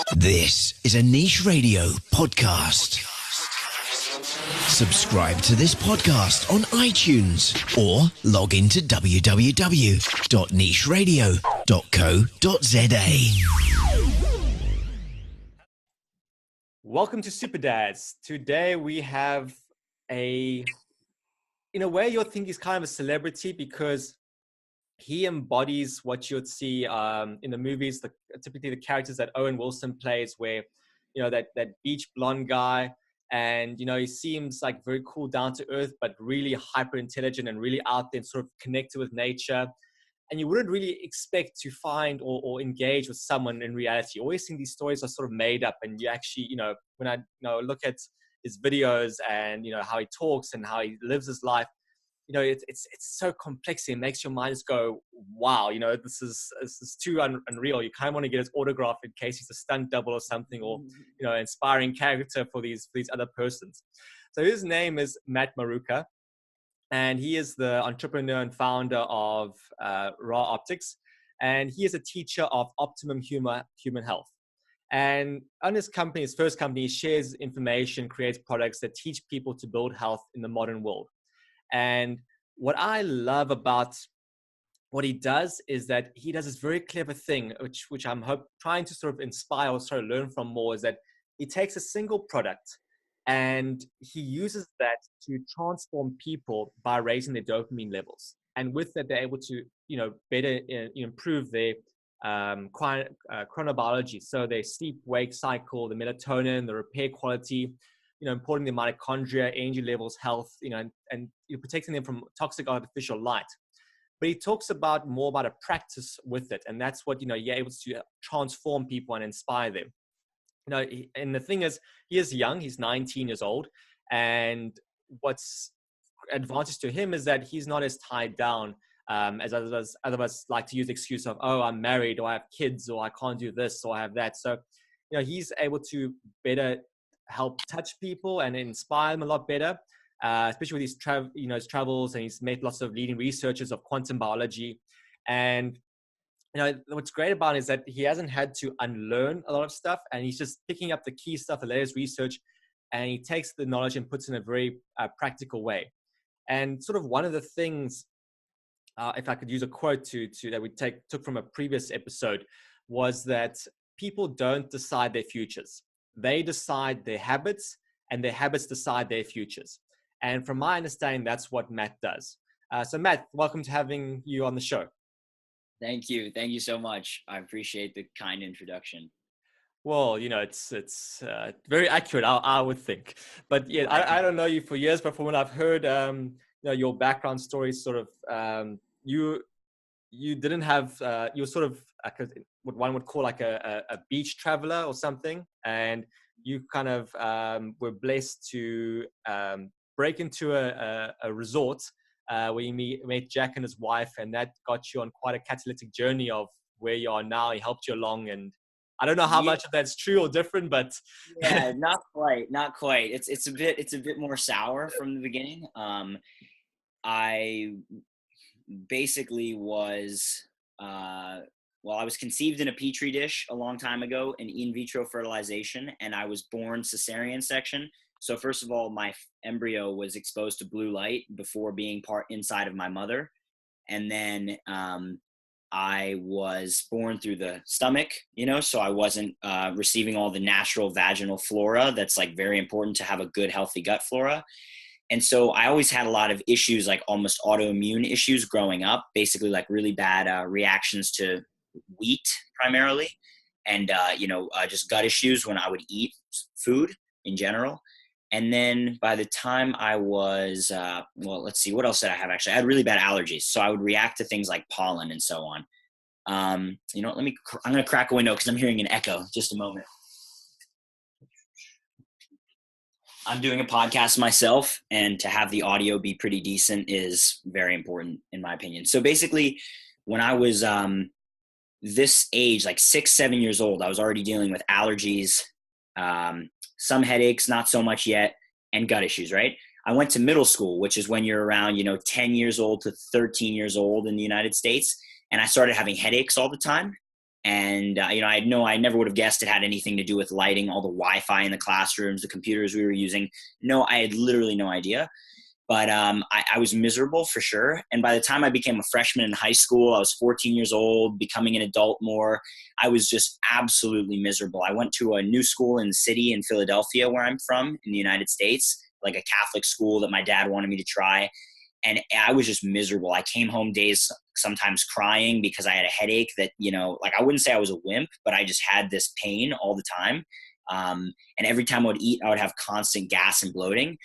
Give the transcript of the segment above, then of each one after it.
This is a Niche Radio podcast. Subscribe to this podcast on iTunes or log into www.nicheradio.co.za. Welcome to SuperDads. Today we have in a way you'll think he's kind of a celebrity because he embodies what you'd see in the movies, typically the characters that Owen Wilson plays, where, you know, that beach blonde guy, and, you know, he seems like very cool, down to earth, but really hyper intelligent and really out there and sort of connected with nature. And you wouldn't really expect to find or engage with someone in reality. You always think these stories are sort of made up, and you actually, you know, when I look at his videos and, you know, how he talks and how he lives his life, you know, it's so complex. It makes your mind just go, wow, you know, this is too unreal. You kind of want to get his autograph in case he's a stunt double or something, or, you know, inspiring character for these other persons. So his name is Matt Maruca, and he is the entrepreneur and founder of Raw Optics, and he is a teacher of optimum human health. And on his company, his first company, he shares information, creates products that teach people to build health in the modern world. And what I love about what he does is that he does this very clever thing, which I'm trying to sort of inspire or sort of learn from more, is that he takes a single product and he uses that to transform people by raising their dopamine levels. And with that, they're able to, you know, better improve their chronobiology. So their sleep-wake cycle, the melatonin, the repair quality, you know, importing the mitochondria, energy levels, health, you know, and you're protecting them from toxic artificial light. But he talks about more about a practice with it. And that's what, you know, you're able to transform people and inspire them. You know, and the thing is, he is young, he's 19 years old. And what's advantage to him is that he's not as tied down as others like to use the excuse of, oh, I'm married, or I have kids, or I can't do this, or I have that. So, you know, he's able to better help touch people and inspire them a lot better, especially with his travels, and he's met lots of leading researchers of quantum biology. And, you know, what's great about it is that he hasn't had to unlearn a lot of stuff, and he's just picking up the key stuff, the latest research, and he takes the knowledge and puts it in a very practical way. And sort of one of the things, if I could use a quote that we took from a previous episode, was that people don't decide their futures. They decide their habits, and their habits decide their futures. And from my understanding, that's what Matt does. So Matt, welcome to having you on the show. Thank you. Thank you so much. I appreciate the kind introduction. Well, you know, it's very accurate, I would think. But yeah, I don't know you for years, but from what I've heard, you know, your background story, sort of, you didn't have, you were sort of what one would call like a beach traveler or something, and you kind of were blessed to break into a resort where you met Jack and his wife, and that got you on quite a catalytic journey of where you are now. He helped you along, and I don't know how much of that's true or different, but yeah, not quite. It's a bit more sour from the beginning. I basically was I was conceived in a petri dish a long time ago in vitro fertilization, and I was born cesarean section. So first of all, my embryo was exposed to blue light before being part inside of my mother, and then I was born through the stomach, you know, so I wasn't receiving all the natural vaginal flora that's like very important to have a good, healthy gut flora. And so I always had a lot of issues, like almost autoimmune issues growing up, basically like really bad reactions to wheat primarily, and, just gut issues when I would eat food in general. And then by the time I was, let's see, what else did I have? Actually, I had really bad allergies. So I would react to things like pollen and so on. I'm going to crack a window because I'm hearing an echo. Just a moment. I'm doing a podcast myself, and to have the audio be pretty decent is very important in my opinion. So basically, when I was this age, like 6-7 years old, I was already dealing with allergies, some headaches, not so much yet, and gut issues, right? I went to middle school, which is when you're around, 10 years old to 13 years old in the United States. And I started having headaches all the time. And, I never would have guessed it had anything to do with lighting, all the Wi-Fi in the classrooms, the computers we were using. No, I had literally no idea. But I was miserable for sure. And by the time I became a freshman in high school, I was 14 years old, becoming an adult more. I was just absolutely miserable. I went to a new school in the city in Philadelphia, where I'm from, in the United States, like a Catholic school that my dad wanted me to try. And I was just miserable. I came home days sometimes crying because I had a headache that, like I wouldn't say I was a wimp, but I just had this pain all the time. And every time I would eat, I would have constant gas and bloating.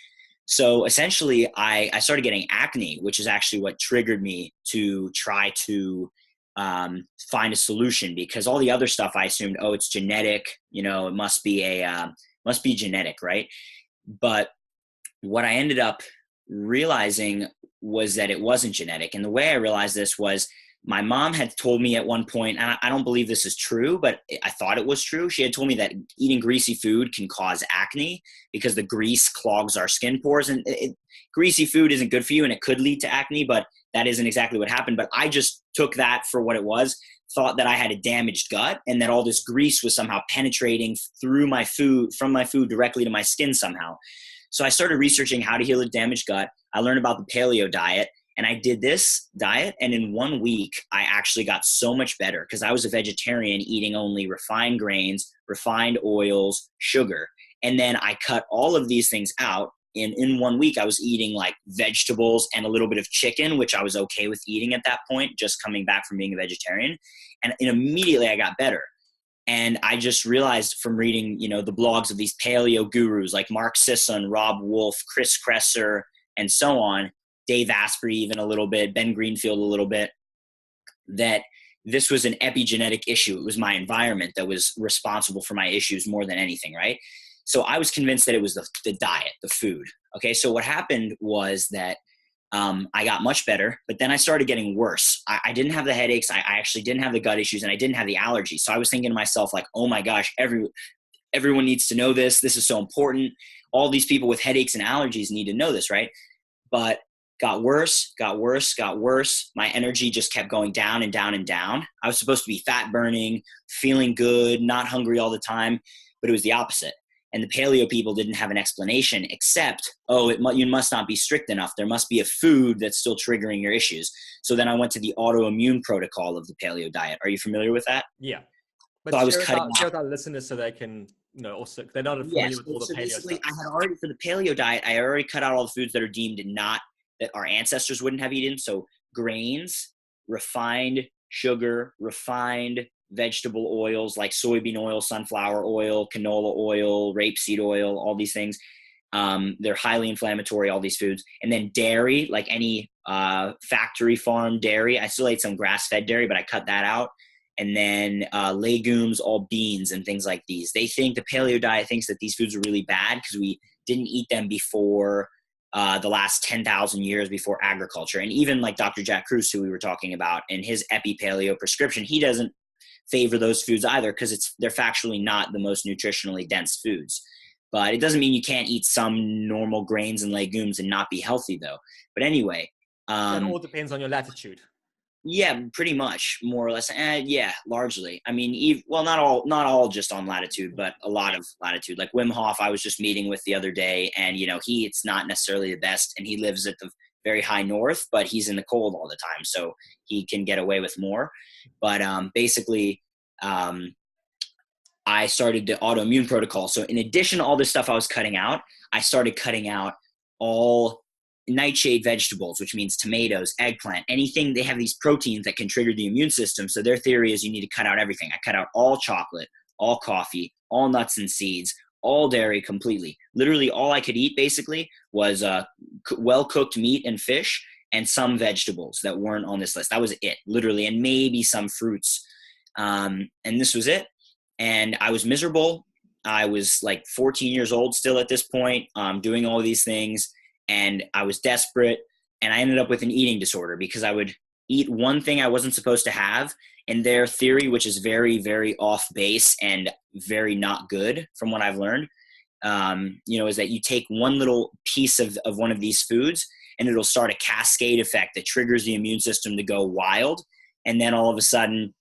So essentially, I started getting acne, which is actually what triggered me to try to find a solution, because all the other stuff I assumed, oh, it's genetic, it must be genetic, right? But what I ended up realizing was that it wasn't genetic. And the way I realized this was my mom had told me at one point, and I don't believe this is true, but I thought it was true. She had told me that eating greasy food can cause acne because the grease clogs our skin pores. And greasy food isn't good for you, and it could lead to acne, but that isn't exactly what happened. But I just took that for what it was, thought that I had a damaged gut and that all this grease was somehow penetrating through my food, from my food directly to my skin somehow. So I started researching how to heal a damaged gut. I learned about the paleo diet. And I did this diet, and in 1 week, I actually got so much better because I was a vegetarian eating only refined grains, refined oils, sugar. And then I cut all of these things out. And in 1 week, I was eating like vegetables and a little bit of chicken, which I was okay with eating at that point, just coming back from being a vegetarian. And immediately I got better. And I just realized from reading, the blogs of these paleo gurus like Mark Sisson, Rob Wolf, Chris Kresser, and so on, Dave Asprey even a little bit, Ben Greenfield a little bit, that this was an epigenetic issue. It was my environment that was responsible for my issues more than anything, right? So I was convinced that it was the diet, the food. Okay, so what happened was that I got much better, but then I started getting worse. I didn't have the headaches. I actually didn't have the gut issues, and I didn't have the allergies. So I was thinking to myself, like, oh my gosh, everyone needs to know this. This is so important. All these people with headaches and allergies need to know this, right? But got worse. My energy just kept going down and down and down. I was supposed to be fat burning, feeling good, not hungry all the time, but it was the opposite. And the paleo people didn't have an explanation except, you must not be strict enough. There must be a food that's still triggering your issues. So then I went to the autoimmune protocol of the paleo diet. Are you familiar with that? Yeah. But so I was share with our listeners so they can, also, they're not familiar with all the paleo stuff. I had already, for the paleo diet, I already cut out all the foods that are deemed that our ancestors wouldn't have eaten. So grains, refined sugar, refined vegetable oils like soybean oil, sunflower oil, canola oil, rapeseed oil, all these things. They're highly inflammatory, all these foods. And then dairy, like any factory farm dairy. I still ate some grass-fed dairy, but I cut that out. And then legumes, all beans and things like these. They think the paleo diet thinks that these foods are really bad because we didn't eat them before the last 10,000 years before agriculture. And even like Dr. Jack Kruse, who we were talking about, in his epi-paleo prescription, he doesn't favor those foods either because they're factually not the most nutritionally dense foods. But it doesn't mean you can't eat some normal grains and legumes and not be healthy, though. But anyway. It all depends on your latitude. Yeah, pretty much, more or less. Yeah, largely. I mean, not all just on latitude, but a lot of latitude. Like Wim Hof, I was just meeting with the other day, and it's not necessarily the best, and he lives at the very high north, but he's in the cold all the time, so he can get away with more. But basically, I started the autoimmune protocol. So in addition to all this stuff I was cutting out, I started cutting out all nightshade vegetables, which means tomatoes, eggplant, anything. They have these proteins that can trigger the immune system. So their theory is you need to cut out everything. I cut out all chocolate, all coffee, all nuts and seeds, all dairy completely. Literally all I could eat basically was well-cooked meat and fish and some vegetables that weren't on this list. That was it, literally, and maybe some fruits. And this was it. And I was miserable. I was like 14 years old still at this point, doing all these things. And I was desperate, and I ended up with an eating disorder because I would eat one thing I wasn't supposed to have. And their theory, which is very, very off base and very not good from what I've learned, is that you take one little piece of one of these foods and it'll start a cascade effect that triggers the immune system to go wild. And then all of a sudden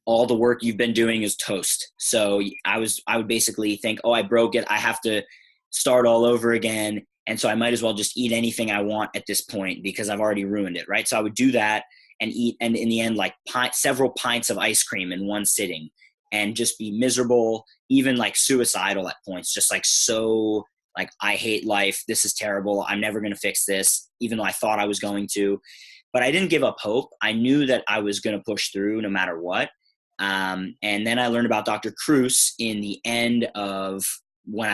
all the work you've been doing is toast. So I would basically think, oh, I broke it. I have to start all over again. And so I might as well just eat anything I want at this point because I've already ruined it. Right. So I would do that and eat. And in the end, like several pints of ice cream in one sitting and just be miserable, even like suicidal at points, just like, so like, I hate life. This is terrible. I'm never going to fix this, even though I thought I was going to. But I didn't give up hope. I knew that I was going to push through no matter what. And then I learned about Dr. Cruz in the end of when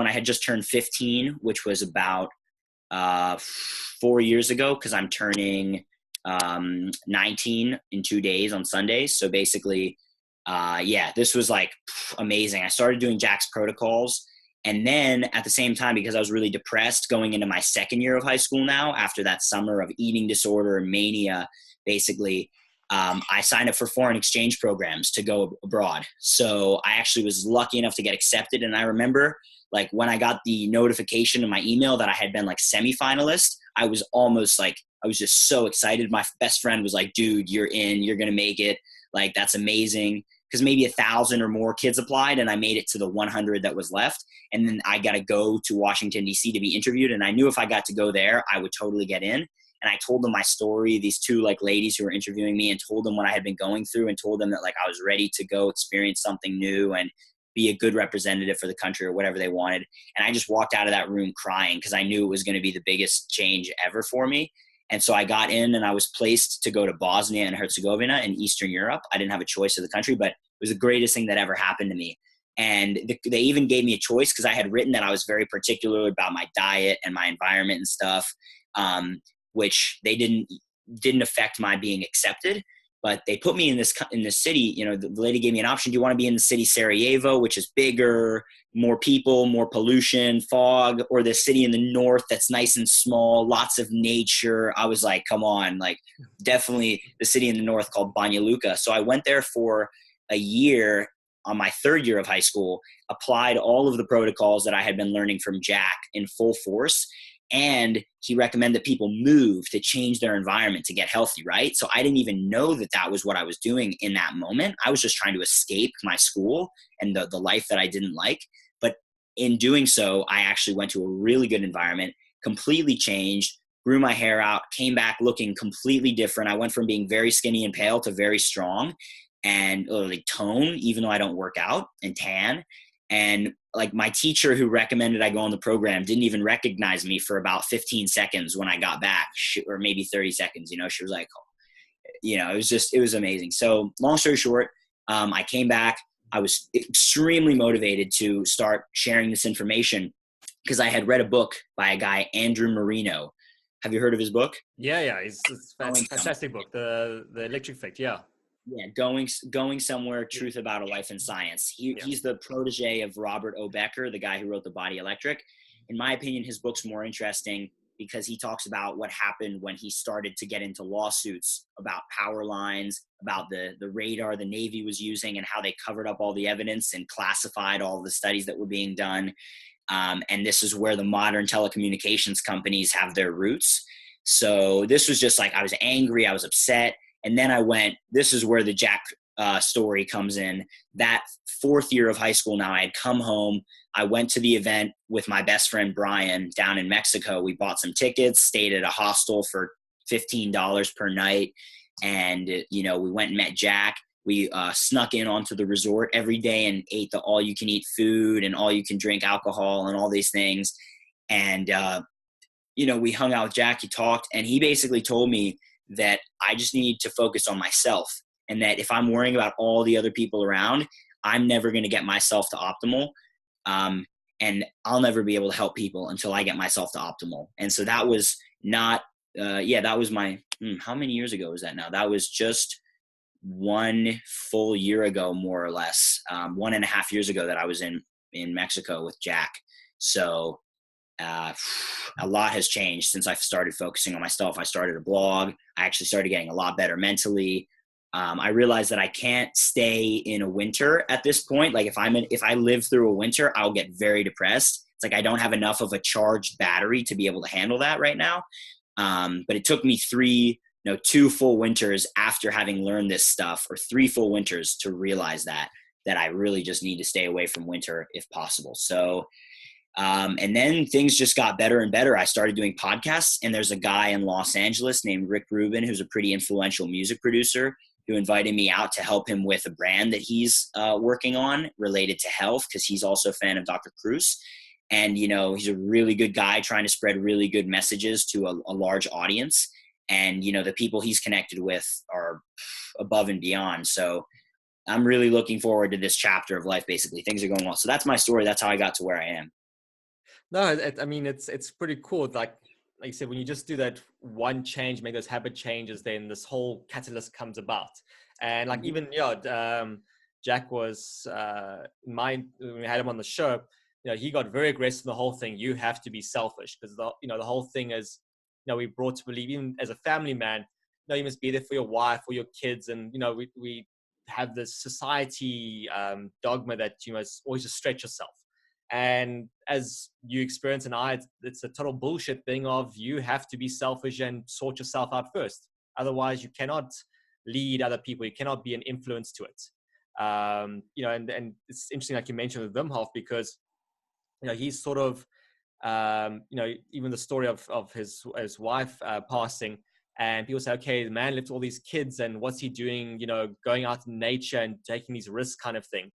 I had just turned 15, which was about 4 years ago, because I'm turning 19 in 2 days on Sundays. So basically, this was like amazing. I started doing Jack's protocols. And then at the same time, because I was really depressed going into my second year of high school now, after that summer of eating disorder and mania, basically, I signed up for foreign exchange programs to go abroad. So I actually was lucky enough to get accepted. And I remember like when I got the notification in my email that I had been like semifinalist, I was almost like, I was just so excited. My best friend was like, dude, you're in, you're going to make it. Like, that's amazing. Because maybe 1,000 or more kids applied and I made it to the 100 that was left. And then I got to go to Washington, D.C. to be interviewed. And I knew if I got to go there, I would totally get in. And I told them my story, these two like ladies who were interviewing me, and told them what I had been going through and told them that like I was ready to go experience something new and be a good representative for the country or whatever they wanted. And I just walked out of that room crying because I knew it was going to be the biggest change ever for me. And so I got in and I was placed to go to Bosnia and Herzegovina in Eastern Europe. I didn't have a choice of the country, but it was the greatest thing that ever happened to me. And they even gave me a choice because I had written that I was very particular about my diet and my environment and stuff, which they didn't affect my being accepted. But they put me in this city. You know, the lady gave me an option. Do you want to be in the city Sarajevo, which is bigger, more people, more pollution, fog, or the city in the north that's nice and small, lots of nature? I was like, come on, like definitely the city in the north called Banja Luka. So I went there for a year on my third year of high school, applied all of the protocols that I had been learning from Jack in full force. And he recommended people move to change their environment to get healthy, right? So I didn't even know that that was what I was doing in that moment. I was just trying to escape my school and the life that I didn't like. But in doing so, I actually went to a really good environment, completely changed, grew my hair out, came back looking completely different. I went from being very skinny and pale to very strong and like tone, even though I don't work out, and tan. And like my teacher who recommended I go on the program didn't even recognize me for about 15 seconds when I got back, or maybe 30 seconds, you know. She was like, you know, it was amazing. So long story short, I came back. I was extremely motivated to start sharing this information because I had read a book by a guy, Andrew Marino. Have you heard of his book? Yeah. It's a fantastic book. The Electric Effect. Yeah. Yeah, going somewhere, truth about a life in science. He's the protege of Robert O. Becker, the guy who wrote The Body Electric. In my opinion, his book's more interesting because he talks about what happened when he started to get into lawsuits about power lines, about the radar the Navy was using and how they covered up all the evidence and classified all the studies that were being done. And this is where the modern telecommunications companies have their roots. So this was just like, I was angry, I was upset. And then I went, this is where the Jack story comes in. That fourth year of high school now, I had come home. I went to the event with my best friend, Brian, down in Mexico. We bought some tickets, stayed at a hostel for $15 per night. And, you know, we went and met Jack. We snuck in onto the resort every day and ate the all-you-can-eat food and all-you-can-drink alcohol and all these things. And, you know, we hung out with Jack. He talked, and he basically told me that I just need to focus on myself, and that if I'm worrying about all the other people around, I'm never going to get myself to optimal. And I'll never be able to help people until I get myself to optimal. And so that was not, that was my, how many years ago was that now? That was just 1 full year ago, more or less, 1.5 years ago that I was in Mexico with Jack. So, a lot has changed since I started focusing on myself. I started a blog. I actually started getting a lot better mentally. I realized that I can't stay in a winter at this point. Like if I live through a winter, I'll get very depressed. It's like I don't have enough of a charged battery to be able to handle that right now. But it took me 3 2 full winters after having learned this stuff, or 3 full winters, to realize that I really just need to stay away from winter if possible. So, and then things just got better and better. I started doing podcasts, and there's a guy in Los Angeles named Rick Rubin, who's a pretty influential music producer, who invited me out to help him with a brand that he's working on related to health, because he's also a fan of Dr. Cruz. And, he's a really good guy trying to spread really good messages to a large audience. And, the people he's connected with are above and beyond. So I'm really looking forward to this chapter of life. Basically, things are going well. So that's my story. That's how I got to where I am. No, I mean, it's pretty cool. Like you said, when you just do that one change, make those habit changes, then this whole catalyst comes about. And like even Jack was when we had him on the show, he got very aggressive in the whole thing. You have to be selfish, because the whole thing is, we brought to believe, even as a family man, you must be there for your wife or your kids, and we have this society dogma that you must always just stretch yourself. And as you experience, and it's a total bullshit thing of, you have to be selfish and sort yourself out first. Otherwise, you cannot lead other people. You cannot be an influence to it. And it's interesting, like you mentioned with Wim Hof, because he's sort of even the story of his wife passing, and people say, okay, the man left all these kids, and what's he doing? Going out in nature and taking these risks, kind of thing.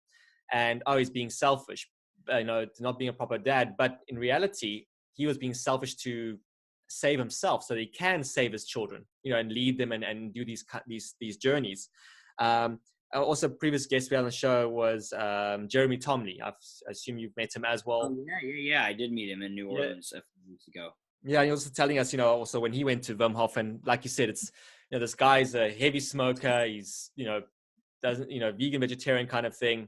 And he's being selfish. Not being a proper dad. But in reality, he was being selfish to save himself, so that he can save his children, and lead them and do these journeys. Also, previous guest we had on the show was Jeremy Tomley. I assume you've met him as well. Oh, yeah. I did meet him in New Orleans a few weeks ago. Yeah, and he was also telling us, also when he went to Wim Hof, and like you said, it's, this guy's a heavy smoker. He's, doesn't, vegan, vegetarian kind of thing.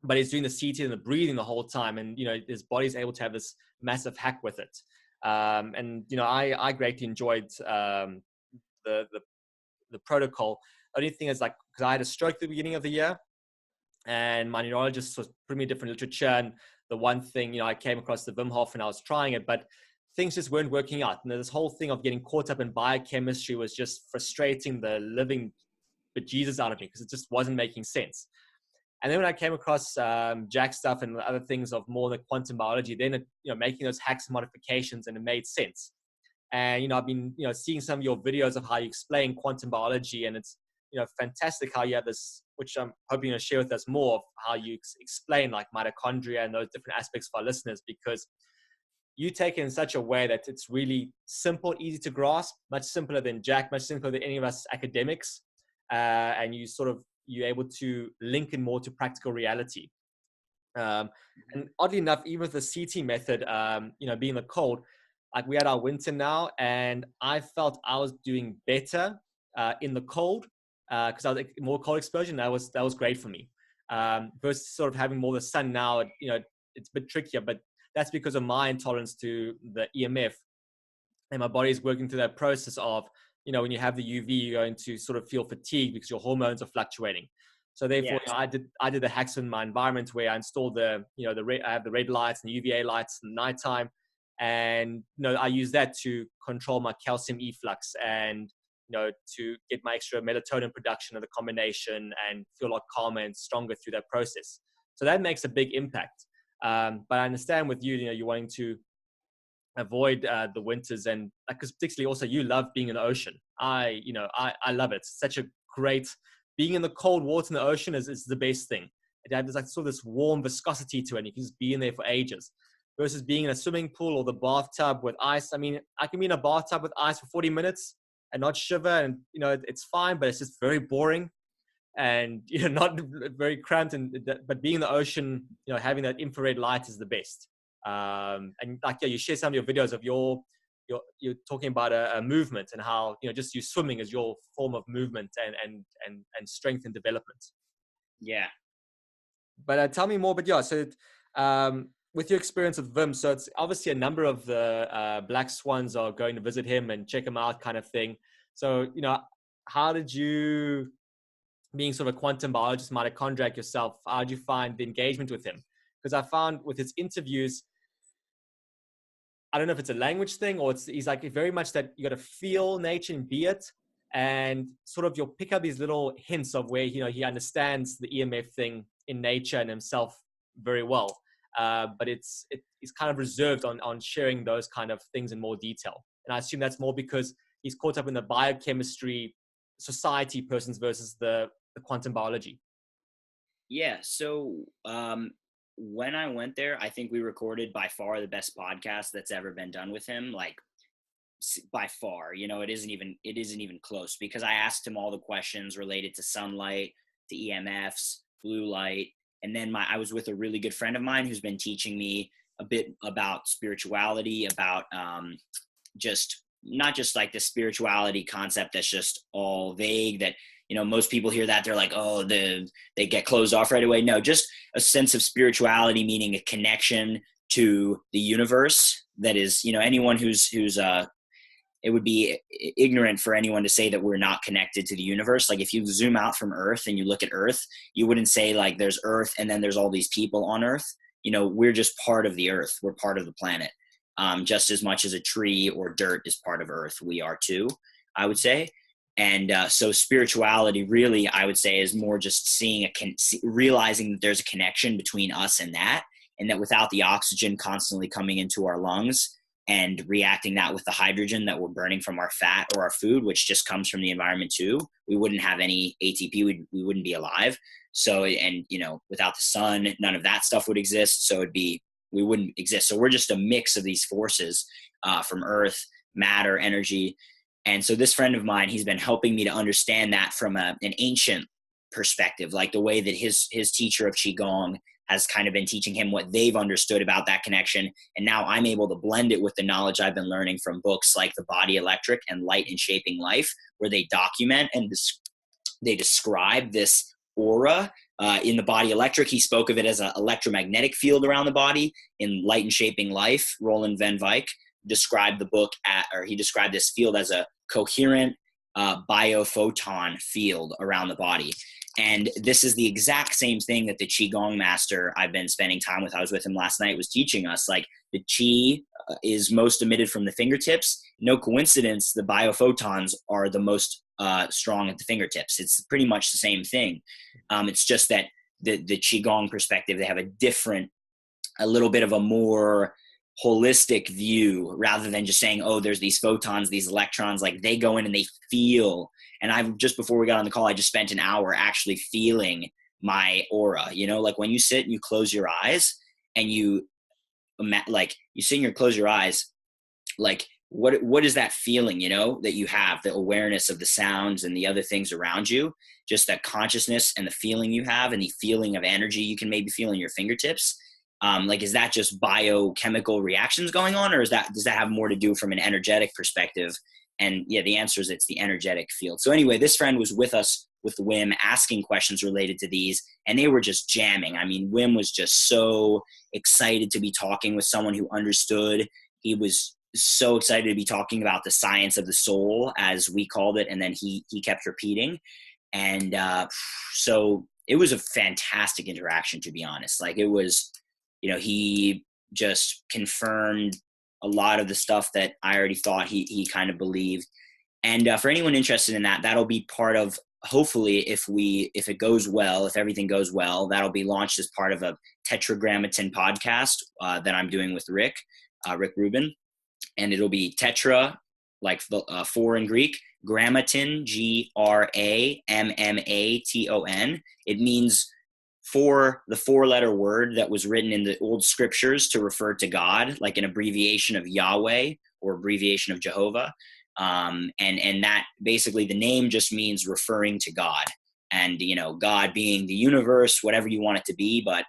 But he's doing the CT and the breathing the whole time, and his body's able to have this massive hack with it. I greatly enjoyed the protocol. The only thing is, like, because I had a stroke at the beginning of the year, and my neurologist was putting me different literature, and the one thing I came across the Wim Hof, and I was trying it, but things just weren't working out. And this whole thing of getting caught up in biochemistry was just frustrating the living bejesus out of me, because it just wasn't making sense. And then when I came across Jack stuff and other things of more the quantum biology, then making those hacks and modifications, and it made sense. And I've been seeing some of your videos of how you explain quantum biology, and it's fantastic how you have this, which I'm hoping to share with us more, of how you explain like mitochondria and those different aspects for our listeners, because you take it in such a way that it's really simple, easy to grasp, much simpler than Jack, much simpler than any of us academics, and you're able to link in more to practical reality. And oddly enough, even with the CT method, being the cold, like we had our winter now, and I felt I was doing better in the cold because I was like, more cold exposure. And that was great for me. Versus sort of having more of the sun now, it's a bit trickier, but that's because of my intolerance to the EMF, and my body is working through that process of, when you have the UV, you're going to sort of feel fatigue because your hormones are fluctuating. So therefore, I did the hacks in my environment where I installed I have the red lights and the UVA lights in the nighttime, and I use that to control my calcium efflux, and to get my extra melatonin production of the combination, and feel a lot calmer and stronger through that process. So that makes a big impact. But I understand with you, you're wanting to avoid the winters, and because particularly also you love being in the ocean. I love it. It's such a great, being in the cold water in the ocean is the best thing. There's like sort of this warm viscosity to it, and you can just be in there for ages, versus being in a swimming pool or the bathtub with ice. I mean, I can be in a bathtub with ice for 40 minutes and not shiver, and it's fine, but it's just very boring and not very cramped. But being in the ocean, having that infrared light is the best. And like, you share some of your videos of you're talking about a movement, and how just you swimming is your form of movement and strength and development. Yeah. But tell me more. But so with your experience with Wim, so it's obviously a number of the black swans are going to visit him and check him out, kind of thing. So how did you, being sort of a quantum biologist, mitochondriac yourself, how did you find the engagement with him? Because I found with his interviews, I don't know if it's a language thing or he's like very much that you got to feel nature and be it. and sort of you'll pick up these little hints of where, you know, he understands the EMF thing in nature and himself very well. But it's kind of reserved on sharing those kind of things in more detail. And I assume that's more because he's caught up in the biochemistry society persons versus the quantum biology. Yeah. So when I went there, I think we recorded by far the best podcast that's ever been done with him. Like by far, you know, it isn't even close, because I asked him all the questions related to sunlight, to EMFs, blue light. And then I was with a really good friend of mine who's been teaching me a bit about spirituality, about just not just like the spirituality concept that's just all vague, that, you know, most people hear that, they're like, oh, they get closed off right away. No, just a sense of spirituality, meaning a connection to the universe. That is, you know, anyone who's it would be ignorant for anyone to say that we're not connected to the universe. Like if you zoom out from Earth and you look at Earth, you wouldn't say like there's Earth and then there's all these people on Earth. You know, we're just part of the Earth. We're part of the planet. Just as much as a tree or dirt is part of Earth, we are too, I would say. And so spirituality really, I would say, is more just realizing that there's a connection between us and that without the oxygen constantly coming into our lungs and reacting that with the hydrogen that we're burning from our fat or our food, which just comes from the environment too, we wouldn't have any ATP. We wouldn't be alive. So, and, you know, without the sun, none of that stuff would exist. So we wouldn't exist. So we're just a mix of these forces from Earth, matter, energy. And so this friend of mine, he's been helping me to understand that from an ancient perspective, like the way that his teacher of Qigong has kind of been teaching him what they've understood about that connection. And now I'm able to blend it with the knowledge I've been learning from books like The Body Electric and Light in Shaping Life, where they document and they describe this aura. In The Body Electric, he spoke of it as an electromagnetic field around the body. In Light in Shaping Life, Roland Van Wyk described he described this field as a coherent biophoton field around the body. And this is the exact same thing that the Qigong master I've been spending time with, I was with him last night, was teaching us. Like the Qi is most emitted from the fingertips. No coincidence, the biophotons are the most strong at the fingertips. It's pretty much the same thing. It's just that the Qigong perspective, they have a little bit of a more holistic view, rather than just saying, oh, there's these photons, these electrons. Like they go in and they feel. And just before we got on the call, I just spent an hour actually feeling my aura. You know, like when you sit and you close your eyes and you sit and you close your eyes, like what is that feeling, you know, that you have, the awareness of the sounds and the other things around you, just that consciousness and the feeling you have and the feeling of energy you can maybe feel in your fingertips. Like, is that just biochemical reactions going on, or does that have more to do from an energetic perspective? And yeah, the answer is it's the energetic field. So anyway, this friend was with us with Wim asking questions related to these, and they were just jamming. I mean, Wim was just so excited to be talking with someone who understood. He was so excited to be talking about the science of the soul, as we called it. And then he kept repeating. And so it was a fantastic interaction, to be honest. Like it was, you know, he just confirmed a lot of the stuff that I already thought he kind of believed. And for anyone interested in that, that'll be part of, hopefully, if it goes well, if everything goes well, that'll be launched as part of a tetragrammaton podcast that I'm doing with Rick Rubin. And it'll be tetra, like four in Greek, grammaton, Grammaton. It means the four-letter word that was written in the old scriptures to refer to God, like an abbreviation of Yahweh or abbreviation of Jehovah. And that basically, the name just means referring to God, and, you know, God being the universe, whatever you want it to be. But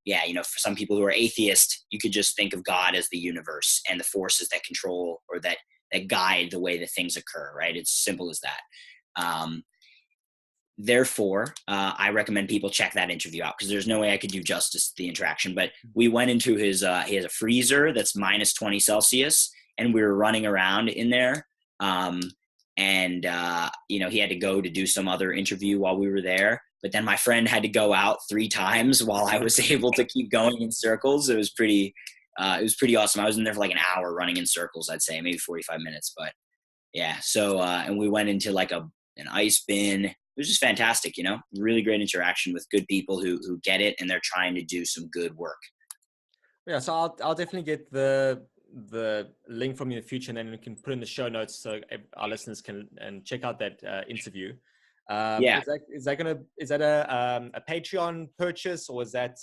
yeah, you know, for some people who are atheist, you could just think of God as the universe and the forces that control or that guide the way that things occur, right? It's simple as that. Therefore, I recommend people check that interview out, because there's no way I could do justice to the interaction. But we went into he has a freezer that's minus 20 Celsius, and we were running around in there. And you know, he had to go to do some other interview while we were there. But then my friend had to go out 3 times while I was able to keep going in circles. It was pretty awesome. I was in there for like an hour running in circles, I'd say, maybe 45 minutes. But Yeah. So, and we went into like an ice bin. It was just fantastic, really great interaction with good people who get it and they're trying to do some good work. Yeah, so I'll definitely get the link from you in the future, and then we can put in the show notes so our listeners can and check out that interview. Yeah. Is that a Patreon purchase, or is that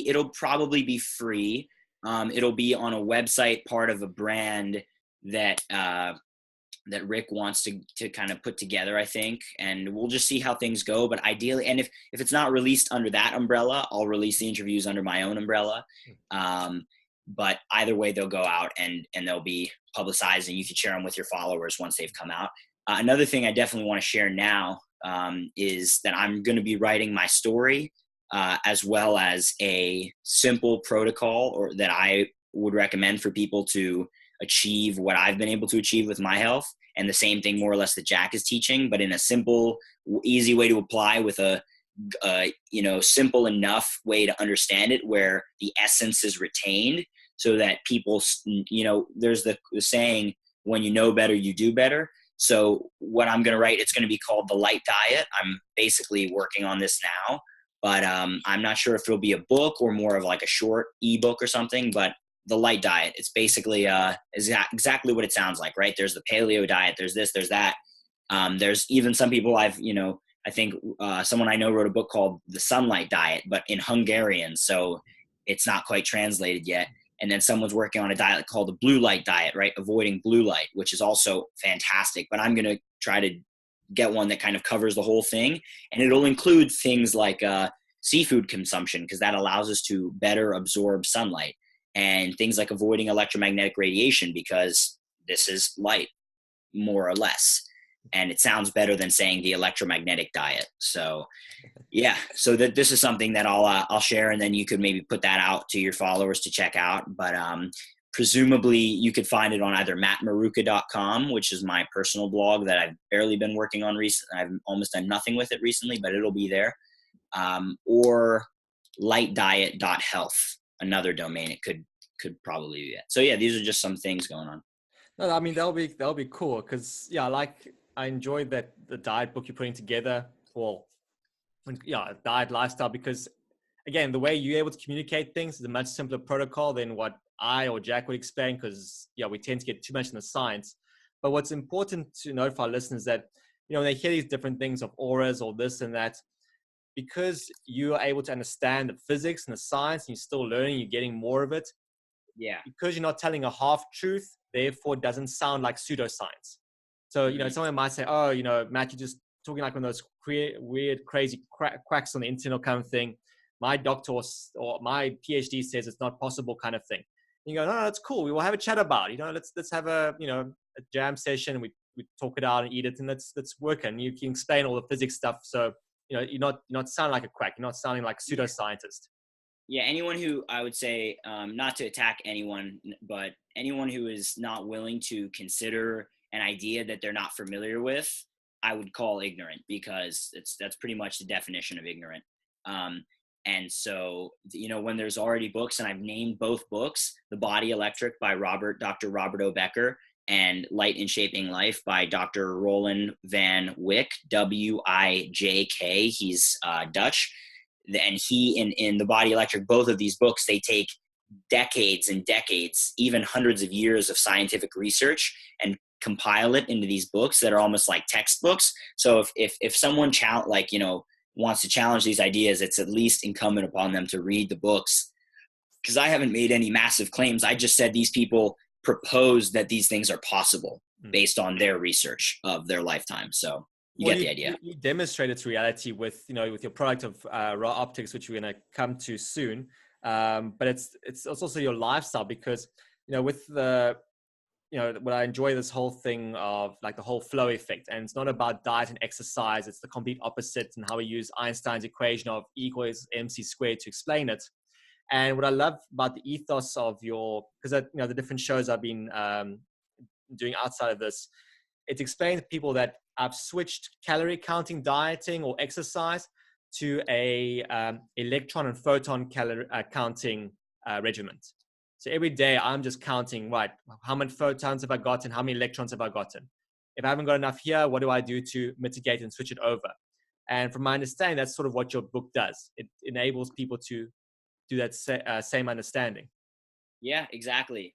It'll probably be free. It'll be on a website, part of a brand that that Rick wants to kind of put together, I think, and we'll just see how things go. But ideally, and if it's not released under that umbrella, I'll release the interviews under my own umbrella. But either way, they'll go out and they'll be publicized, and you can share them with your followers once they've come out. Another thing I definitely want to share now is that I'm going to be writing my story, as well as a simple protocol or that I would recommend for people to achieve what I've been able to achieve with my health, and the same thing more or less that Jack is teaching, but in a simple, easy way to apply with a simple enough way to understand it where the essence is retained so that people, there's the saying, when you know better, you do better. So what I'm going to write, it's going to be called The Light Diet. I'm basically working on this now, but I'm not sure if it'll be a book or more of like a short ebook or something, but The Light Diet, it's basically exactly what it sounds like, right? There's the paleo diet, there's this, there's that. There's even some people I think someone I know wrote a book called The Sunlight Diet, but in Hungarian, so it's not quite translated yet. And then someone's working on a diet called the blue light diet, right? Avoiding blue light, which is also fantastic. But I'm going to try to get one that kind of covers the whole thing. And it'll include things like seafood consumption, because that allows us to better absorb sunlight, and things like avoiding electromagnetic radiation, because this is light, more or less. And it sounds better than saying the electromagnetic diet. So yeah, so that this is something that I'll share, and then you could maybe put that out to your followers to check out. But presumably you could find it on either mattmaruca.com, which is my personal blog that I've barely been working on recently. I've almost done nothing with it recently, but it'll be there. Or lightdiet.health, another domain. It could probably be that. So yeah, these are just some things going on. No, I mean that'll be cool, because I enjoyed that the diet book you're putting together for diet lifestyle, because again, the way you're able to communicate things is a much simpler protocol than what I or Jack would explain, because we tend to get too much in the science. But what's important to note for our listeners that when they hear these different things of auras or this and that, because you are able to understand the physics and the science, and you're still learning, you're getting more of it. Yeah. Because you're not telling a half truth, therefore it doesn't sound like pseudoscience. So, someone might say, oh, Matt, you're just talking like one of those weird, crazy quacks on the internet kind of thing. My doctor or my PhD says it's not possible kind of thing. And you go, no, it's cool. We will have a chat about it. Let's have a jam session, and we talk it out and eat it, and let's work. And you can explain all the physics stuff. So, you're not sounding like a quack. You're not sounding like a pseudoscientist. Yeah, anyone who, I would say, not to attack anyone, but anyone who is not willing to consider an idea that they're not familiar with, I would call ignorant, because that's pretty much the definition of ignorant. And so, when there's already books, and I've named both books, The Body Electric by Dr. Robert O. Becker, and Light in Shaping Life by Dr. Roland van Wyk, W-I-J-K. He's Dutch. And he, in The Body Electric, both of these books, they take decades and decades, even hundreds of years of scientific research, and compile it into these books that are almost like textbooks. So if someone wants to challenge these ideas, it's at least incumbent upon them to read the books, because I haven't made any massive claims. I just said these people proposed that these things are possible based on their research of their lifetime. So you get the idea. You demonstrate its reality with your product of raw optics, which we're going to come to soon. But it's also your lifestyle, because with the what I enjoy this whole thing of like the whole flow effect, and it's not about diet and exercise. It's the complete opposite, and how we use Einstein's equation of E equals mc squared to explain it. And what I love about the ethos of because the different shows I've been doing outside of this, it explains to people that I've switched calorie counting dieting or exercise to a electron and photon calorie counting regimen. So every day I'm just counting, right, how many photons have I gotten? How many electrons have I gotten? If I haven't got enough here, what do I do to mitigate and switch it over? And from my understanding, that's sort of what your book does. It enables people to do that same understanding. Yeah, exactly.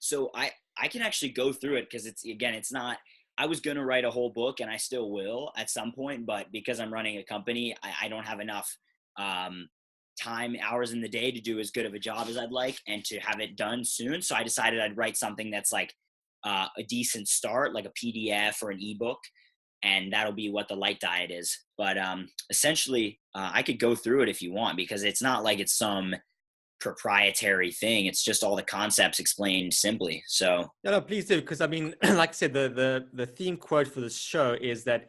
So I can actually go through it because it's not, I was going to write a whole book and I still will at some point, but because I'm running a company, I don't have enough time, hours in the day to do as good of a job as I'd like and to have it done soon. So I decided I'd write something that's like a decent start, like a PDF or an ebook. And that'll be what the light diet is. But essentially, I could go through it if you want, because it's not like it's some proprietary thing. It's just all the concepts explained simply. So no, please do, because I mean, like I said, the theme quote for this show is that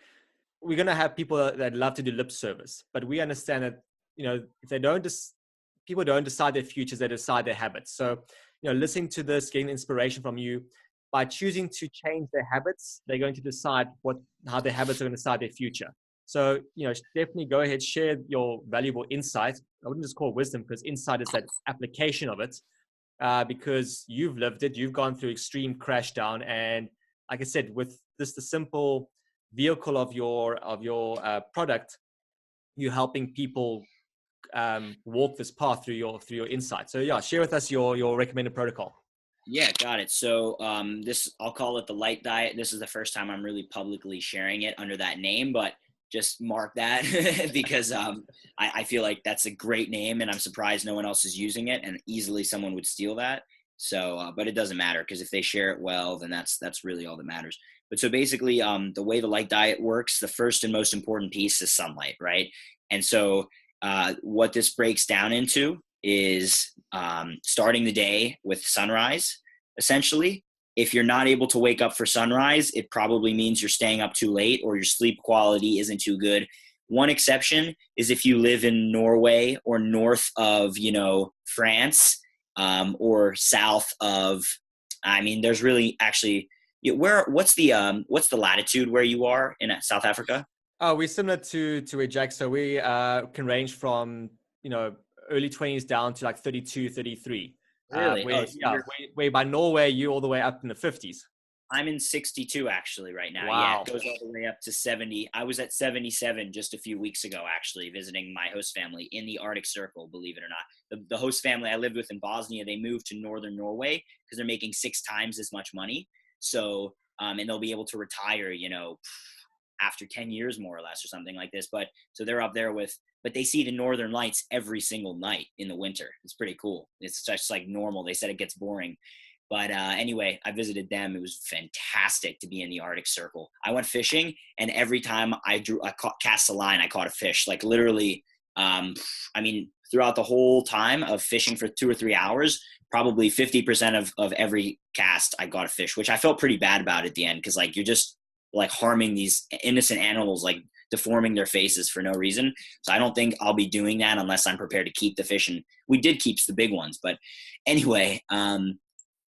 we're going to have people that love to do lip service, but we understand that, if they don't people don't decide their futures, they decide their habits. So, listening to this, getting inspiration from you, by choosing to change their habits, they're going to decide how their habits are going to decide their future. So, definitely go ahead, share your valuable insight. I wouldn't just call it wisdom, because insight is that application of it, because you've lived it, you've gone through extreme crash down. And like I said, with this, the simple vehicle of your product, you're helping people walk this path through your insight. So yeah, share with us your recommended protocol. Yeah, got it. So I'll call it the light diet. This is the first time I'm really publicly sharing it under that name, but just mark that because I feel like that's a great name and I'm surprised no one else is using it, and easily someone would steal that. So, but it doesn't matter, because if they share it well, then that's really all that matters. But so basically, the way the light diet works, the first and most important piece is sunlight, right? And so what this breaks down into is starting the day with sunrise, essentially. If you're not able to wake up for sunrise, it probably means you're staying up too late or your sleep quality isn't too good. One exception is if you live in Norway or north of, France, or south of, there's really actually, what's the latitude where you are in South Africa? Oh, we're similar to where Jack. So we can range from, early 20s down to like 32, 33. Really? Where by Norway, you're all the way up in the 50s. I'm in 62 actually right now. Wow. Yeah, it goes all the way up to 70. I was at 77 just a few weeks ago, actually, visiting my host family in the Arctic Circle, believe it or not. The host family I lived with in Bosnia, they moved to northern Norway because they're making 6 times as much money. So, and they'll be able to retire, after 10 years more or less or something like this. But so they're up there but they see the northern lights every single night in the winter. It's pretty cool. It's just like normal. They said it gets boring. But anyway, I visited them. It was fantastic to be in the Arctic Circle. I went fishing, and every time cast a line, I caught a fish. Like literally, throughout the whole time of fishing for 2 or 3 hours, probably 50% of every cast, I got a fish, which I felt pretty bad about at the end, because like you're just like harming these innocent animals, like deforming their faces for no reason. So I don't think I'll be doing that unless I'm prepared to keep the fish. And we did keep the big ones. But anyway,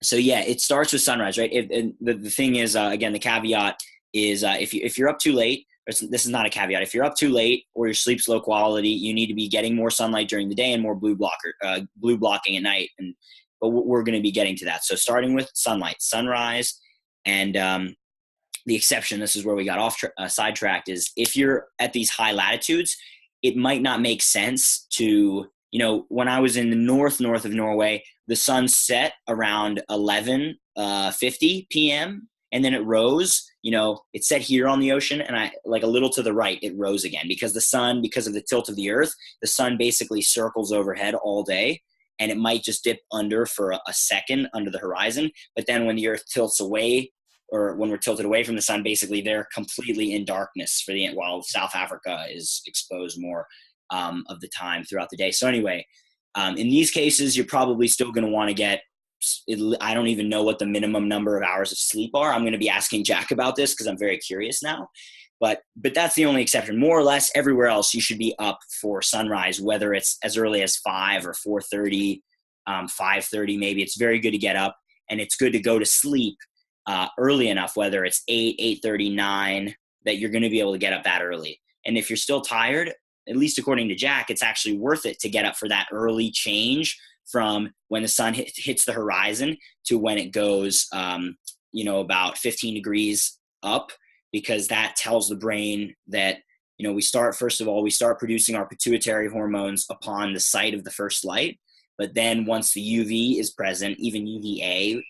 so yeah, it starts with sunrise, right? The thing is, again, the caveat is if you're up too late, this is not a caveat. If you're up too late or your sleep's low quality, you need to be getting more sunlight during the day and more blue blocking at night. But we're going to be getting to that. So starting with sunlight, sunrise, and the exception, this is where we got sidetracked, is if you're at these high latitudes, it might not make sense to, when I was in the north of Norway, the sun set around 11:50 p.m. and then it rose. It set here on the ocean, and I like a little to the right, it rose again because because of the tilt of the earth, the sun basically circles overhead all day, and it might just dip under for a second under the horizon. But then when the earth tilts away, or when we're tilted away from the sun, basically they're completely in darkness while South Africa is exposed more of the time throughout the day. So anyway, in these cases, you're probably still going to want to get, I don't even know what the minimum number of hours of sleep are. I'm going to be asking Jack about this because I'm very curious now. But that's the only exception. More or less everywhere else, you should be up for sunrise, whether it's as early as 5 or 4:30, 5:30 maybe. It's very good to get up, and it's good to go to sleep early enough, whether it's 8:30, 9, that you're going to be able to get up that early. And if you're still tired, at least according to Jack, it's actually worth it to get up for that early change from when the sun hits the horizon to when it goes, about 15 degrees up, because that tells the brain that, we start producing our pituitary hormones upon the sight of the first light. But then once the UV is present, even UVA,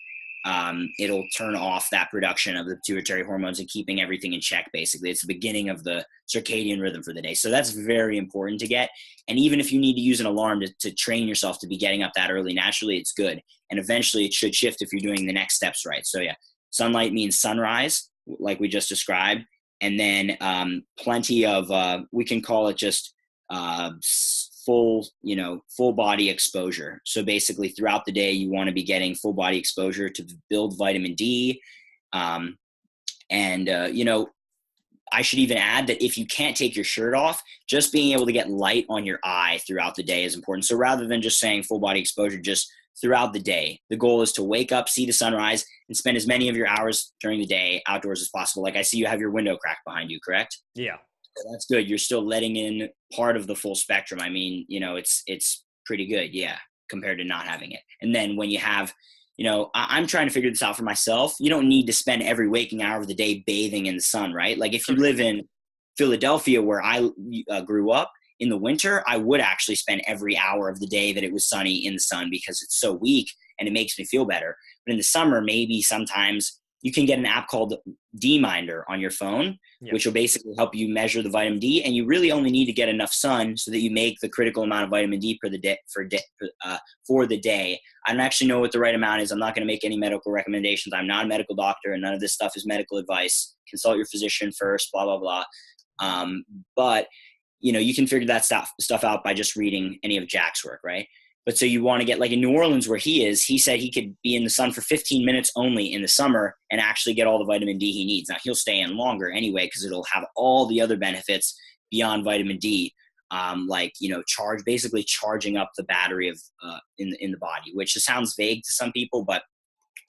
it'll turn off that production of the pituitary hormones and keeping everything in check. Basically, it's the beginning of the circadian rhythm for the day. So that's very important to get. And even if you need to use an alarm to train yourself to be getting up that early, naturally, it's good. And eventually it should shift if you're doing the next steps right. So yeah, sunlight means sunrise, like we just described. And then plenty of, we can call it just full body exposure. So basically throughout the day, you want to be getting full body exposure to build vitamin D. I should even add that if you can't take your shirt off, just being able to get light on your eye throughout the day is important. So rather than just saying full body exposure, just throughout the day, the goal is to wake up, see the sunrise, and spend as many of your hours during the day outdoors as possible. Like I see you have your window cracked behind you, correct? Yeah. That's good. You're still letting in part of the full spectrum. I mean, it's pretty good. Yeah. Compared to not having it. And then when you have, I'm trying to figure this out for myself. You don't need to spend every waking hour of the day bathing in the sun, right? Like if you live in Philadelphia, where I grew up, in the winter, I would actually spend every hour of the day that it was sunny in the sun, because it's so weak and it makes me feel better. But in the summer, maybe sometimes you can get an app called D-Minder on your phone, which will basically help you measure the vitamin D. And you really only need to get enough sun so that you make the critical amount of vitamin D for the day. I don't actually know what the right amount is. I'm not going to make any medical recommendations. I'm not a medical doctor, and none of this stuff is medical advice. Consult your physician first, blah, blah, blah. But you can figure that stuff out by just reading any of Jack's work, right? But so you want to get, like in New Orleans where he is, he said he could be in the sun for 15 minutes only in the summer and actually get all the vitamin D he needs. Now he'll stay in longer anyway, because it'll have all the other benefits beyond vitamin D, basically charging up the battery of in the body, which sounds vague to some people, but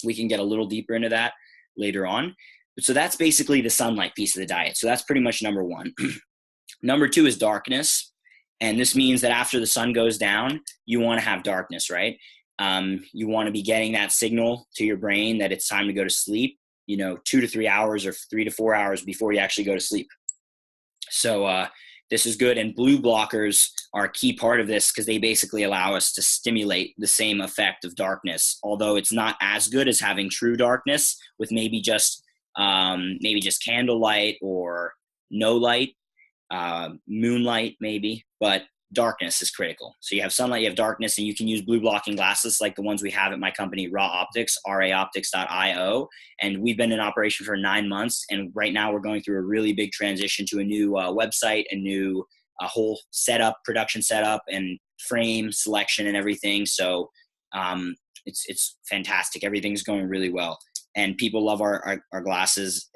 we can get a little deeper into that later on. So that's basically the sunlight piece of the diet. So that's pretty much number one. Number two is darkness. And this means that after the sun goes down, you want to have darkness, right? You want to be getting that signal to your brain that it's time to go to sleep, 2 to 3 hours or 3 to 4 hours before you actually go to sleep. So this is good. And blue blockers are a key part of this, because they basically allow us to stimulate the same effect of darkness, although it's not as good as having true darkness with maybe just candlelight or no light. Moonlight maybe, but darkness is critical. So you have sunlight, you have darkness, and you can use blue blocking glasses like the ones we have at my company, Raw Optics, raoptics.io. And we've been in operation for 9 months. And right now we're going through a really big transition to a new website, a whole production setup and frame selection and everything. So it's fantastic. Everything's going really well, and people love our glasses.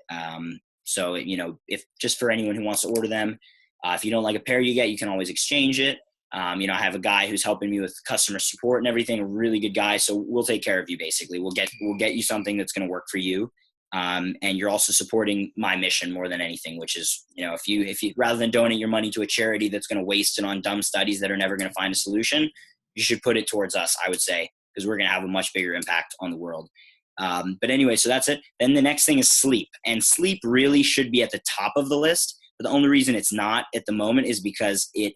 So, if just for anyone who wants to order them, if you don't like a pair you get, you can always exchange it. I have a guy who's helping me with customer support and everything, a really good guy. So we'll take care of you. Basically, we'll get you something that's going to work for you. And you're also supporting my mission more than anything, which is, if you rather than donate your money to a charity that's going to waste it on dumb studies that are never going to find a solution, you should put it towards us, I would say, because we're going to have a much bigger impact on the world. But anyway, so that's it. Then the next thing is sleep, and sleep really should be at the top of the list. But the only reason it's not at the moment is because it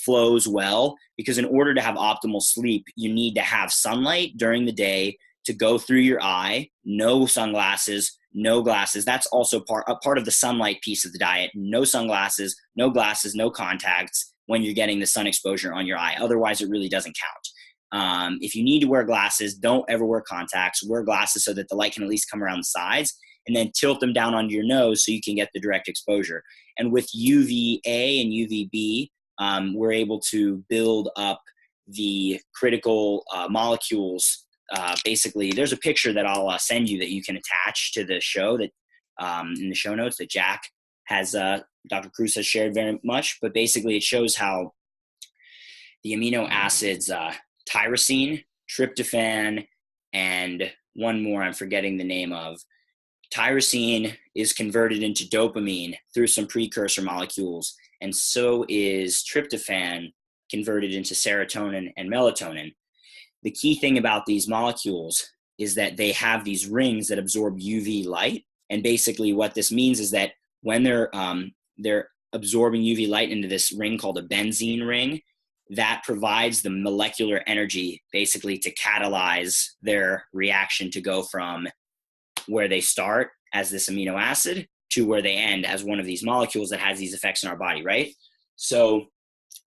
flows well, because in order to have optimal sleep, you need to have sunlight during the day to go through your eye, no sunglasses, no glasses. That's also part of the sunlight piece of the diet. No sunglasses, no glasses, no contacts when you're getting the sun exposure on your eye. Otherwise, it really doesn't count. If you need to wear glasses, don't ever wear contacts. Wear glasses so that the light can at least come around the sides, and then tilt them down onto your nose so you can get the direct exposure. And with UVA and UVB, we're able to build up the critical molecules. Basically, there's a picture that I'll send you that you can attach to the show that in the show notes that Jack has, Dr. Cruz has shared very much. But basically, it shows how the amino acids tyrosine, tryptophan, and one more I'm forgetting the name of. Tyrosine is converted into dopamine through some precursor molecules, and so is tryptophan converted into serotonin and melatonin. the key thing about these molecules is that they have these rings that absorb UV light. And basically what this means is that when they're absorbing UV light into this ring called a benzene ring, that provides the molecular energy basically to catalyze their reaction to go from where they start as this amino acid to where they end as one of these molecules that has these effects in our body, right? So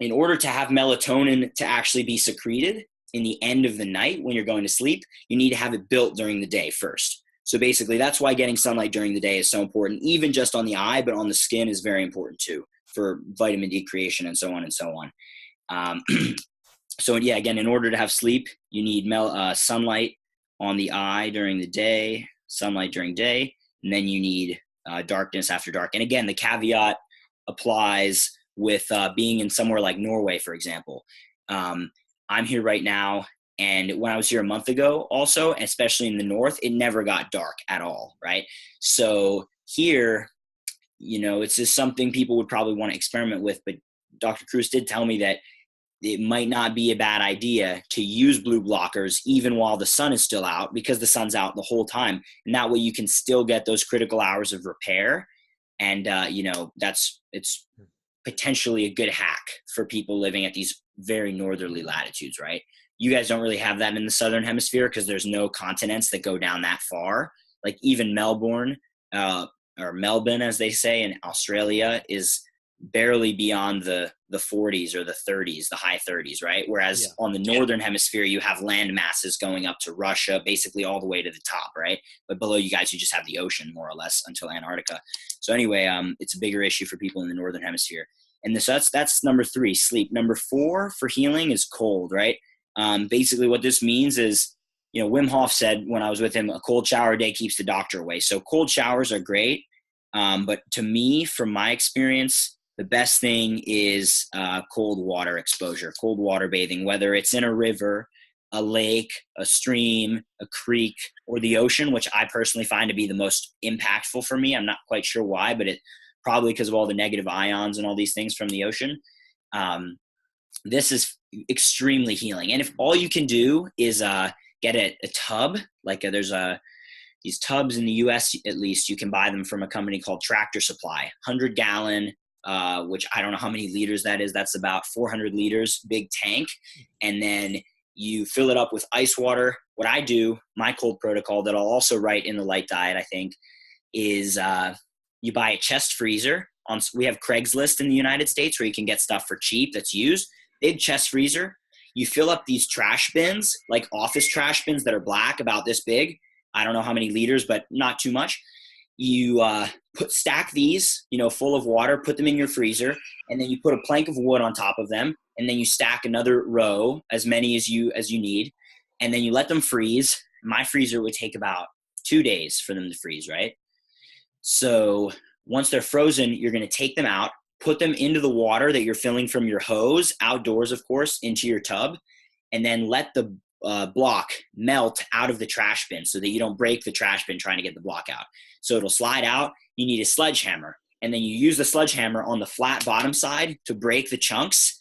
in order to have melatonin to actually be secreted in the end of the night when you're going to sleep, you need to have it built during the day first. So basically that's why getting sunlight during the day is so important, even just on the eye, but on the skin is very important too for vitamin D creation and so on and so on. So yeah, again, in order to have sleep, you need sunlight on the eye during the day, sunlight during day, and then you need darkness after dark. And again, the caveat applies with being in somewhere like Norway, for example. I'm here right now, and when I was here a month ago also, especially in the north, it never got dark at all, right? So here, it's just something people would probably want to experiment with, but Dr. Cruz did tell me that it might not be a bad idea to use blue blockers even while the sun is still out, because the sun's out the whole time. And that way you can still get those critical hours of repair. And, it's potentially a good hack for people living at these very northerly latitudes, right? You guys don't really have that in the southern hemisphere because there's no continents that go down that far. Like even Melbourne, or Melbourne, as they say in Australia, is barely beyond the 40s or the 30s, the high 30s, right? Whereas on the northern hemisphere, you have land masses going up to Russia, basically all the way to the top, right? But below you guys, you just have the ocean more or less until Antarctica. So anyway, it's a bigger issue for people in the northern hemisphere. And so that's number 3, sleep. Number 4 for healing is cold, right? Basically what this means is, Wim Hof said when I was with him, a cold shower a day keeps the doctor away. So cold showers are great. But to me, from my experience, the best thing is cold water exposure, cold water bathing, whether it's in a river, a lake, a stream, a creek, or the ocean, which I personally find to be the most impactful for me. I'm not quite sure why, but it probably because of all the negative ions and all these things from the ocean. This is extremely healing. And if all you can do is get a tub, like there's these tubs in the US, at least, you can buy them from a company called Tractor Supply, 100-gallon, which I don't know how many liters that is. That's about 400 liters, big tank. And then you fill it up with ice water. What I do, my cold protocol that I'll also write in the Light Diet, I think, is you buy a chest freezer. We have Craigslist in the United States where you can get stuff for cheap that's used. Big chest freezer. You fill up these trash bins, like office trash bins that are black, about this big. I don't know how many liters, but not too much. You stack these, full of water, put them in your freezer, and then you put a plank of wood on top of them, and then you stack another row, as many as you need, and then you let them freeze. My freezer would take about 2 days for them to freeze, right? So once they're frozen, you're going to take them out, put them into the water that you're filling from your hose, outdoors, of course, into your tub, and then let the block melt out of the trash bin so that you don't break the trash bin trying to get the block out. So it'll slide out. You need a sledgehammer, and then you use the sledgehammer on the flat bottom side to break the chunks,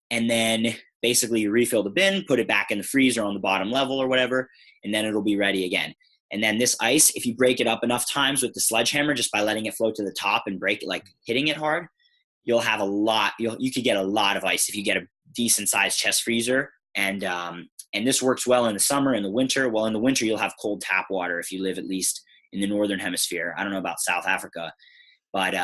and then basically you refill the bin, put it back in the freezer on the bottom level or whatever, and then it'll be ready again. And then this ice, if you break it up enough times with the sledgehammer, just by letting it float to the top and break it, like hitting it hard, you'll have a lot. You could get a lot of ice if you get a decent sized chest freezer. And this works well in the summer and the winter. Well, in the winter, you'll have cold tap water if you live at least in the northern hemisphere. I don't know about South Africa, but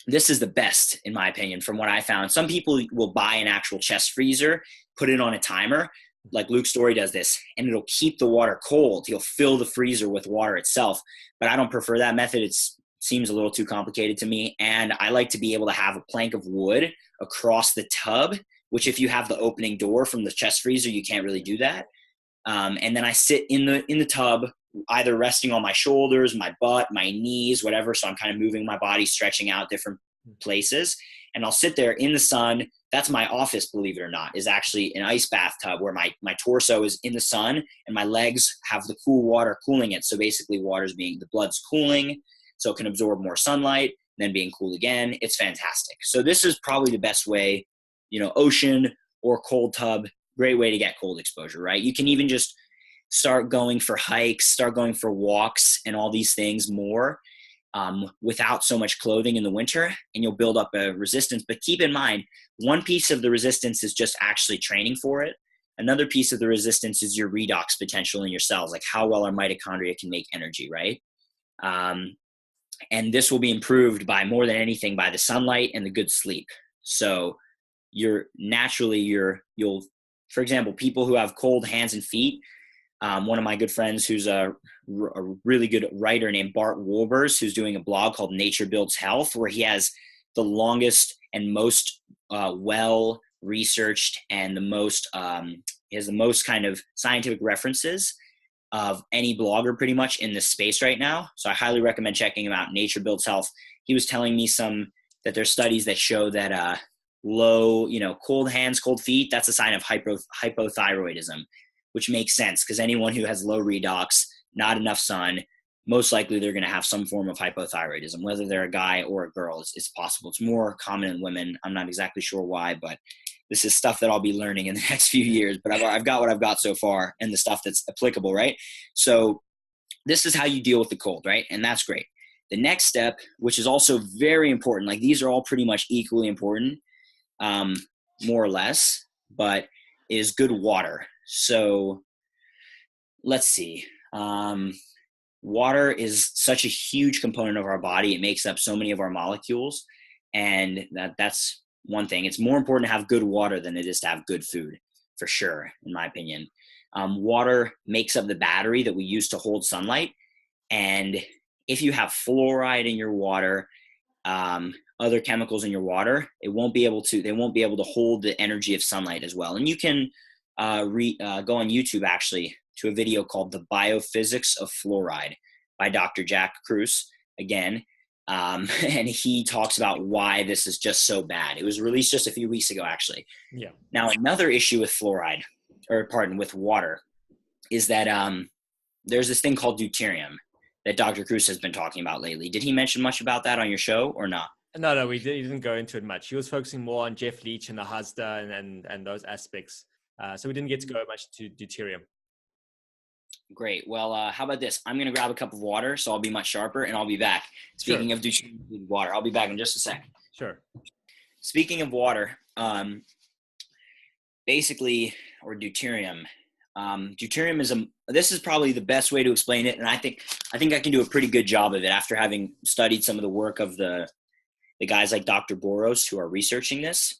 this is the best, in my opinion, from what I found. Some people will buy an actual chest freezer, put it on a timer, like Luke Story does this, and it'll keep the water cold. He'll fill the freezer with water itself. But I don't prefer that method. It seems a little too complicated to me. And I like to be able to have a plank of wood across the tub, which if you have the opening door from the chest freezer, you can't really do that. And then I sit in the tub, either resting on my shoulders, my butt, my knees, whatever. So I'm kind of moving my body, stretching out different places. And I'll sit there in the sun. That's my office, believe it or not, is actually an ice bathtub where my torso is in the sun and my legs have the cool water cooling it. So basically the blood's cooling so it can absorb more sunlight, then being cool again. It's fantastic. So this is probably the best way, ocean or cold tub, great way to get cold exposure, right? You can even just start going for hikes, start going for walks and all these things more without so much clothing in the winter, and you'll build up a resistance. But keep in mind, one piece of the resistance is just actually training for it. Another piece of the resistance is your redox potential in your cells, like how well our mitochondria can make energy, right? And this will be improved by, more than anything, by the sunlight and the good sleep. So you'll, for example, people who have cold hands and feet, one of my good friends who's a really good writer named Bart Wolbers, who's doing a blog called Nature Builds Health, where he has the longest and most well-researched and he has the most kind of scientific references of any blogger pretty much in this space right now. So I highly recommend checking him out, Nature Builds Health. He was telling me that there's studies that show that cold hands, cold feet, that's a sign of hypothyroidism, which makes sense because anyone who has low redox, not enough sun, most likely they're going to have some form of hypothyroidism, whether they're a guy or a girl. It's possible. It's more common in women. I'm not exactly sure why, but this is stuff that I'll be learning in the next few years. But I've got what I've got so far and the stuff that's applicable, right? So this is how you deal with the cold, right? And that's great. The next step, which is also very important, like these are all pretty much equally important, more or less, but is good water. So let's see. Water is such a huge component of our body. It makes up so many of our molecules, and that's one thing. It's more important to have good water than it is to have good food, for sure, in my opinion. Water makes up the battery that we use to hold sunlight. And if you have fluoride in your water, other chemicals in your water, they won't be able to hold the energy of sunlight as well. And you can go on YouTube actually to a video called The Biophysics of Fluoride by Dr. Jack Kruse again. And he talks about why this is just so bad. It was released just a few weeks ago, actually. Yeah. Now, another issue with with water is that there's this thing called deuterium that Dr. Kruse has been talking about lately. Did he mention much about that on your show or not? No, he didn't go into it much. He was focusing more on Jeff Leach and the Hasda and those aspects. So we didn't get to go much to deuterium. Great. Well, how about this? I'm going to grab a cup of water, so I'll be much sharper, and I'll be back. Speaking of deuterium water, I'll be back in just a sec. Sure. Speaking of water, deuterium. Deuterium this is probably the best way to explain it, and I think I can do a pretty good job of it after having studied some of the work of the guys like Dr. Boros who are researching this.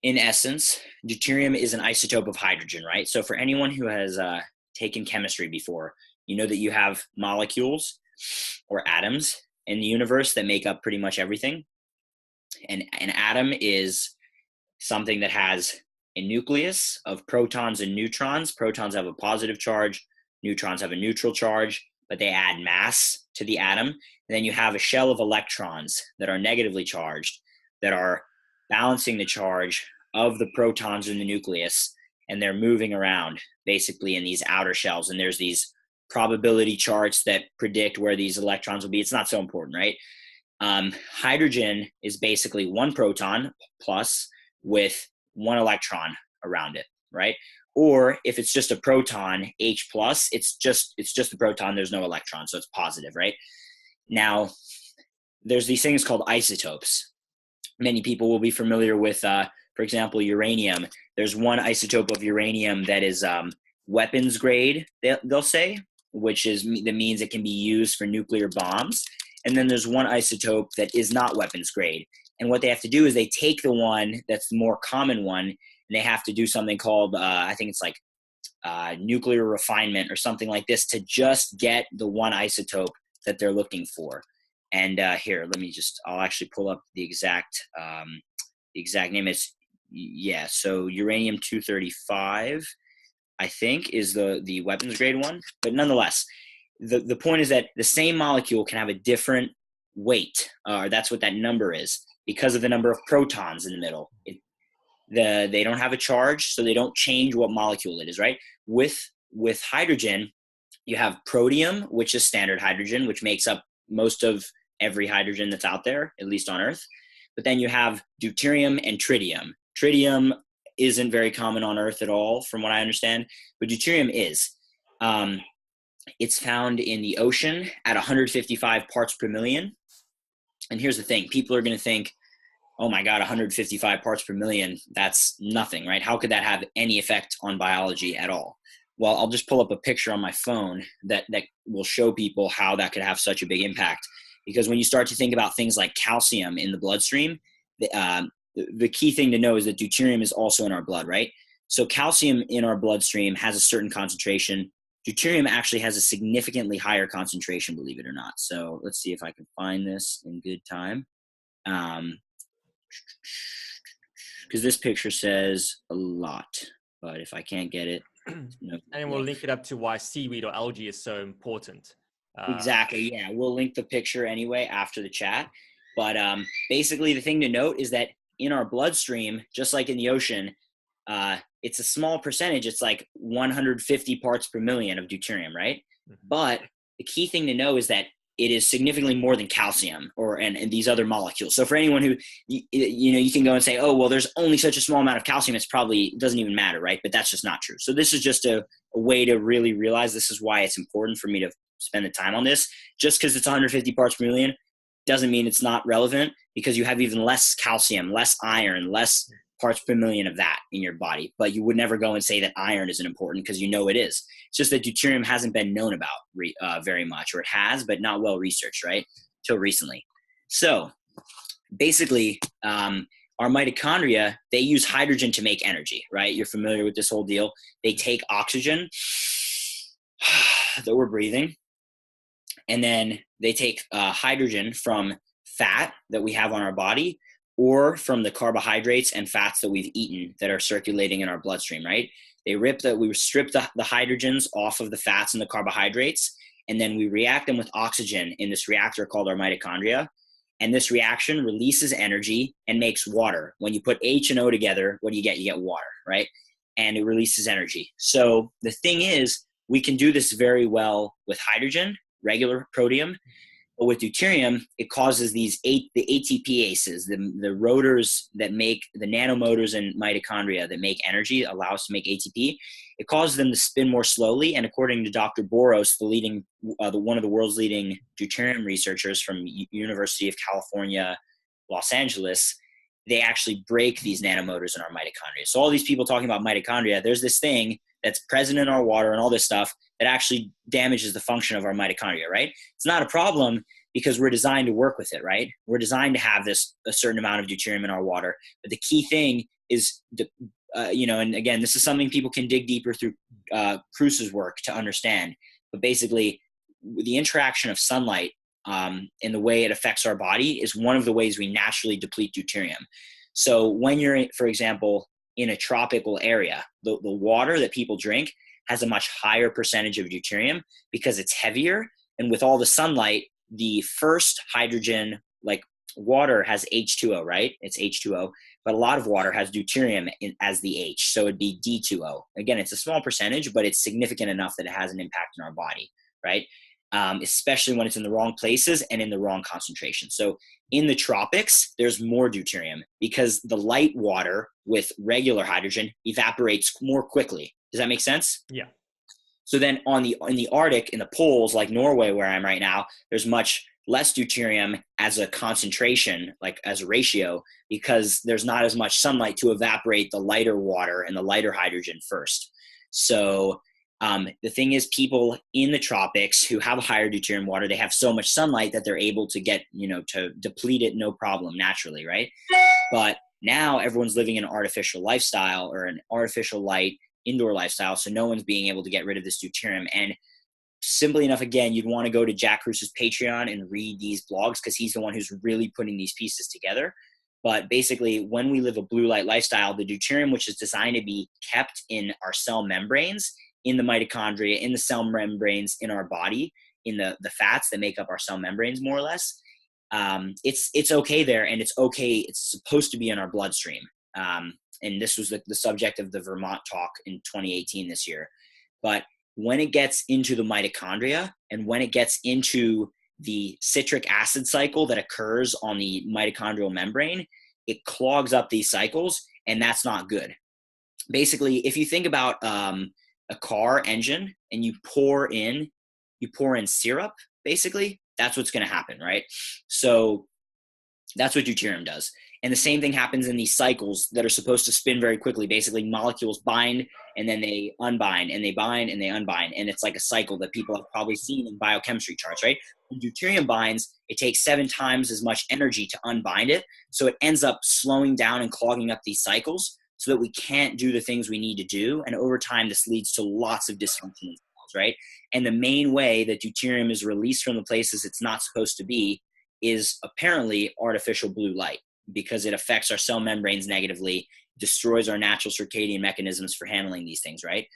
In essence, deuterium is an isotope of hydrogen, right? So for anyone who has taken chemistry before, you know that you have molecules or atoms in the universe that make up pretty much everything. And an atom is something that has a nucleus of protons and neutrons. Protons have a positive charge, neutrons have a neutral charge, but they add mass to the atom. And then you have a shell of electrons that are negatively charged, that are balancing the charge of the protons in the nucleus, and they're moving around basically in these outer shells. And there's these probability charts that predict where these electrons will be. It's not so important, right? Hydrogen is basically one proton plus with one electron around it, right? Or if it's just a proton, H plus, it's just a proton, there's no electron, so it's positive, right? Now, there's these things called isotopes. Many people will be familiar with, for example, uranium. There's one isotope of uranium that is weapons grade, they'll say, that means it can be used for nuclear bombs. And then there's one isotope that is not weapons grade. And what they have to do is they take the one that's the more common one, and they have to do something called, I think it's like nuclear refinement or something like this, to just get the one isotope that they're looking for. And here, I'll actually pull up the exact name. So uranium-235, I think, is the weapons grade one. But nonetheless, the point is that the same molecule can have a different weight, or that's what that number is, because of the number of protons in the middle. They don't have a charge, so they don't change what molecule it is, right? With hydrogen, you have protium, which is standard hydrogen, which makes up most of every hydrogen that's out there, at least on Earth. But then you have deuterium and tritium. Tritium isn't very common on Earth at all, from what I understand, but deuterium is. It's found in the ocean at 155 parts per million. And here's the thing. People are going to think, oh my God, 155 parts per million, that's nothing, right? How could that have any effect on biology at all? Well, I'll just pull up a picture on my phone that will show people how that could have such a big impact. Because when you start to think about things like calcium in the bloodstream, the key thing to know is that deuterium is also in our blood, right? So calcium in our bloodstream has a certain concentration. Deuterium actually has a significantly higher concentration, believe it or not. So let's see if I can find this in good time. Because this picture says a lot, but if I can't get it, and we'll link it up to why seaweed or algae is so important. Exactly. Yeah, we'll link the picture anyway after the chat. But basically, the thing to note is that in our bloodstream, just like in the ocean, it's a small percentage. It's like 150 parts per million of deuterium, right? Mm-hmm. But the key thing to know is that it is significantly more than calcium and these other molecules. So for anyone who, you can go and say, oh, well, there's only such a small amount of calcium, it's probably doesn't even matter, right? But that's just not true. So this is just a way to really realize this is why it's important for me to spend the time on this. Just because it's 150 parts per million doesn't mean it's not relevant, because you have even less calcium, less iron, less parts per million of that in your body. But you would never go and say that iron isn't important, because it is. It's just that deuterium hasn't been known about very much, or it has, but not well researched, right? Till recently. So basically, our mitochondria, they use hydrogen to make energy, right? You're familiar with this whole deal. They take oxygen that we're breathing, and then they take hydrogen from fat that we have on our body, or from the carbohydrates and fats that we've eaten that are circulating in our bloodstream, right? We strip the hydrogens off of the fats and the carbohydrates, and then we react them with oxygen in this reactor called our mitochondria. And this reaction releases energy and makes water. When you put H and O together, what do you get? You get water, right? And it releases energy. So the thing is, we can do this very well with hydrogen, regular protium. But with deuterium, it causes the ATPases, the rotors that make the nanomotors and mitochondria that make energy, allow us to make ATP. It causes them to spin more slowly. And according to Dr. Boros, one of the world's leading deuterium researchers from University of California, Los Angeles, they actually break these nanomotors in our mitochondria. So all these people talking about mitochondria, there's this thing that's present in our water and all this stuff that actually damages the function of our mitochondria, right? It's not a problem because we're designed to work with it, right? We're designed to have a certain amount of deuterium in our water. But the key thing is, and again, this is something people can dig deeper through Kruse's work to understand. But basically, the interaction of sunlight and the way it affects our body is one of the ways we naturally deplete deuterium. So when you're, for example, in a tropical area, the water that people drink has a much higher percentage of deuterium because it's heavier. And with all the sunlight, the first hydrogen, like water has H2O, right? It's H2O, but a lot of water has deuterium as the H. So it'd be D2O. Again, it's a small percentage, but it's significant enough that it has an impact in our body, right? Especially when it's in the wrong places and in the wrong concentration. So in the tropics, there's more deuterium because the light water with regular hydrogen evaporates more quickly. Does that make sense? Yeah. So then in the Arctic, in the poles, like Norway, where I'm right now, there's much less deuterium as a concentration, like as a ratio, because there's not as much sunlight to evaporate the lighter water and the lighter hydrogen first. So the thing is, people in the tropics who have a higher deuterium water, they have so much sunlight that they're able to get, to deplete it no problem naturally, right? But now everyone's living an artificial lifestyle, or an artificial light indoor lifestyle, so no one's being able to get rid of this deuterium. And simply enough, again, you'd want to go to Jack Kruse's Patreon and read these blogs, because he's the one who's really putting these pieces together. But basically, when we live a blue light lifestyle, the deuterium, which is designed to be kept in our cell membranes, in the mitochondria, in the cell membranes, in our body, in the fats that make up our cell membranes, more or less, it's okay there, and it's okay. It's supposed to be in our bloodstream. And this was the subject of the Vermont talk in 2018 this year. But when it gets into the mitochondria, and when it gets into the citric acid cycle that occurs on the mitochondrial membrane, it clogs up these cycles, and that's not good. basically, if you think about a car engine and you pour in syrup, basically, that's what's going to happen, right? So that's what deuterium does. And the same thing happens in these cycles that are supposed to spin very quickly. Basically, molecules bind and then they unbind, and they bind and they unbind. And it's like a cycle that people have probably seen in biochemistry charts, right? When deuterium binds, it takes 7 times as much energy to unbind it. So it ends up slowing down and clogging up these cycles so that we can't do the things we need to do. And over time, this leads to lots of dysfunction in cells, right? And the main way that deuterium is released from the places it's not supposed to be is apparently artificial blue light, because it affects our cell membranes negatively, destroys our natural circadian mechanisms for handling these things, right?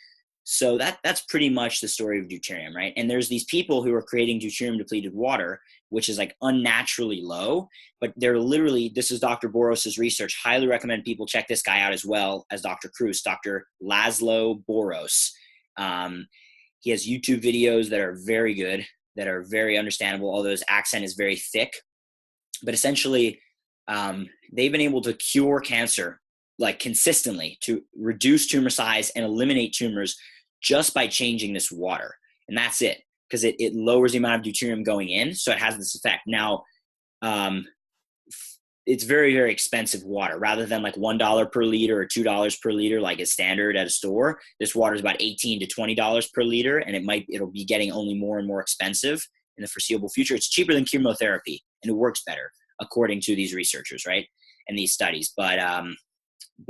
So that's pretty much the story of deuterium, right? And there's these people who are creating deuterium depleted water, which is like unnaturally low, but they're literally, this is Dr. Boros's research. Highly recommend people check this guy out as well as Dr. Cruz, Dr. Laszlo Boros. He has YouTube videos that are very good, that are very understandable, although his accent is very thick. But essentially, they've been able to cure cancer like consistently, to reduce tumor size and eliminate tumors just by changing this water. And that's it, because it lowers the amount of deuterium going in. So it has this effect. Now, it's very, very expensive water. Rather than like $1 per liter or $2 per liter like is standard at a store, this water is about $18 to $20 per liter, and it'll be getting only more and more expensive in the foreseeable future. It's cheaper than chemotherapy, and it works better according to these researchers, right, and these studies. But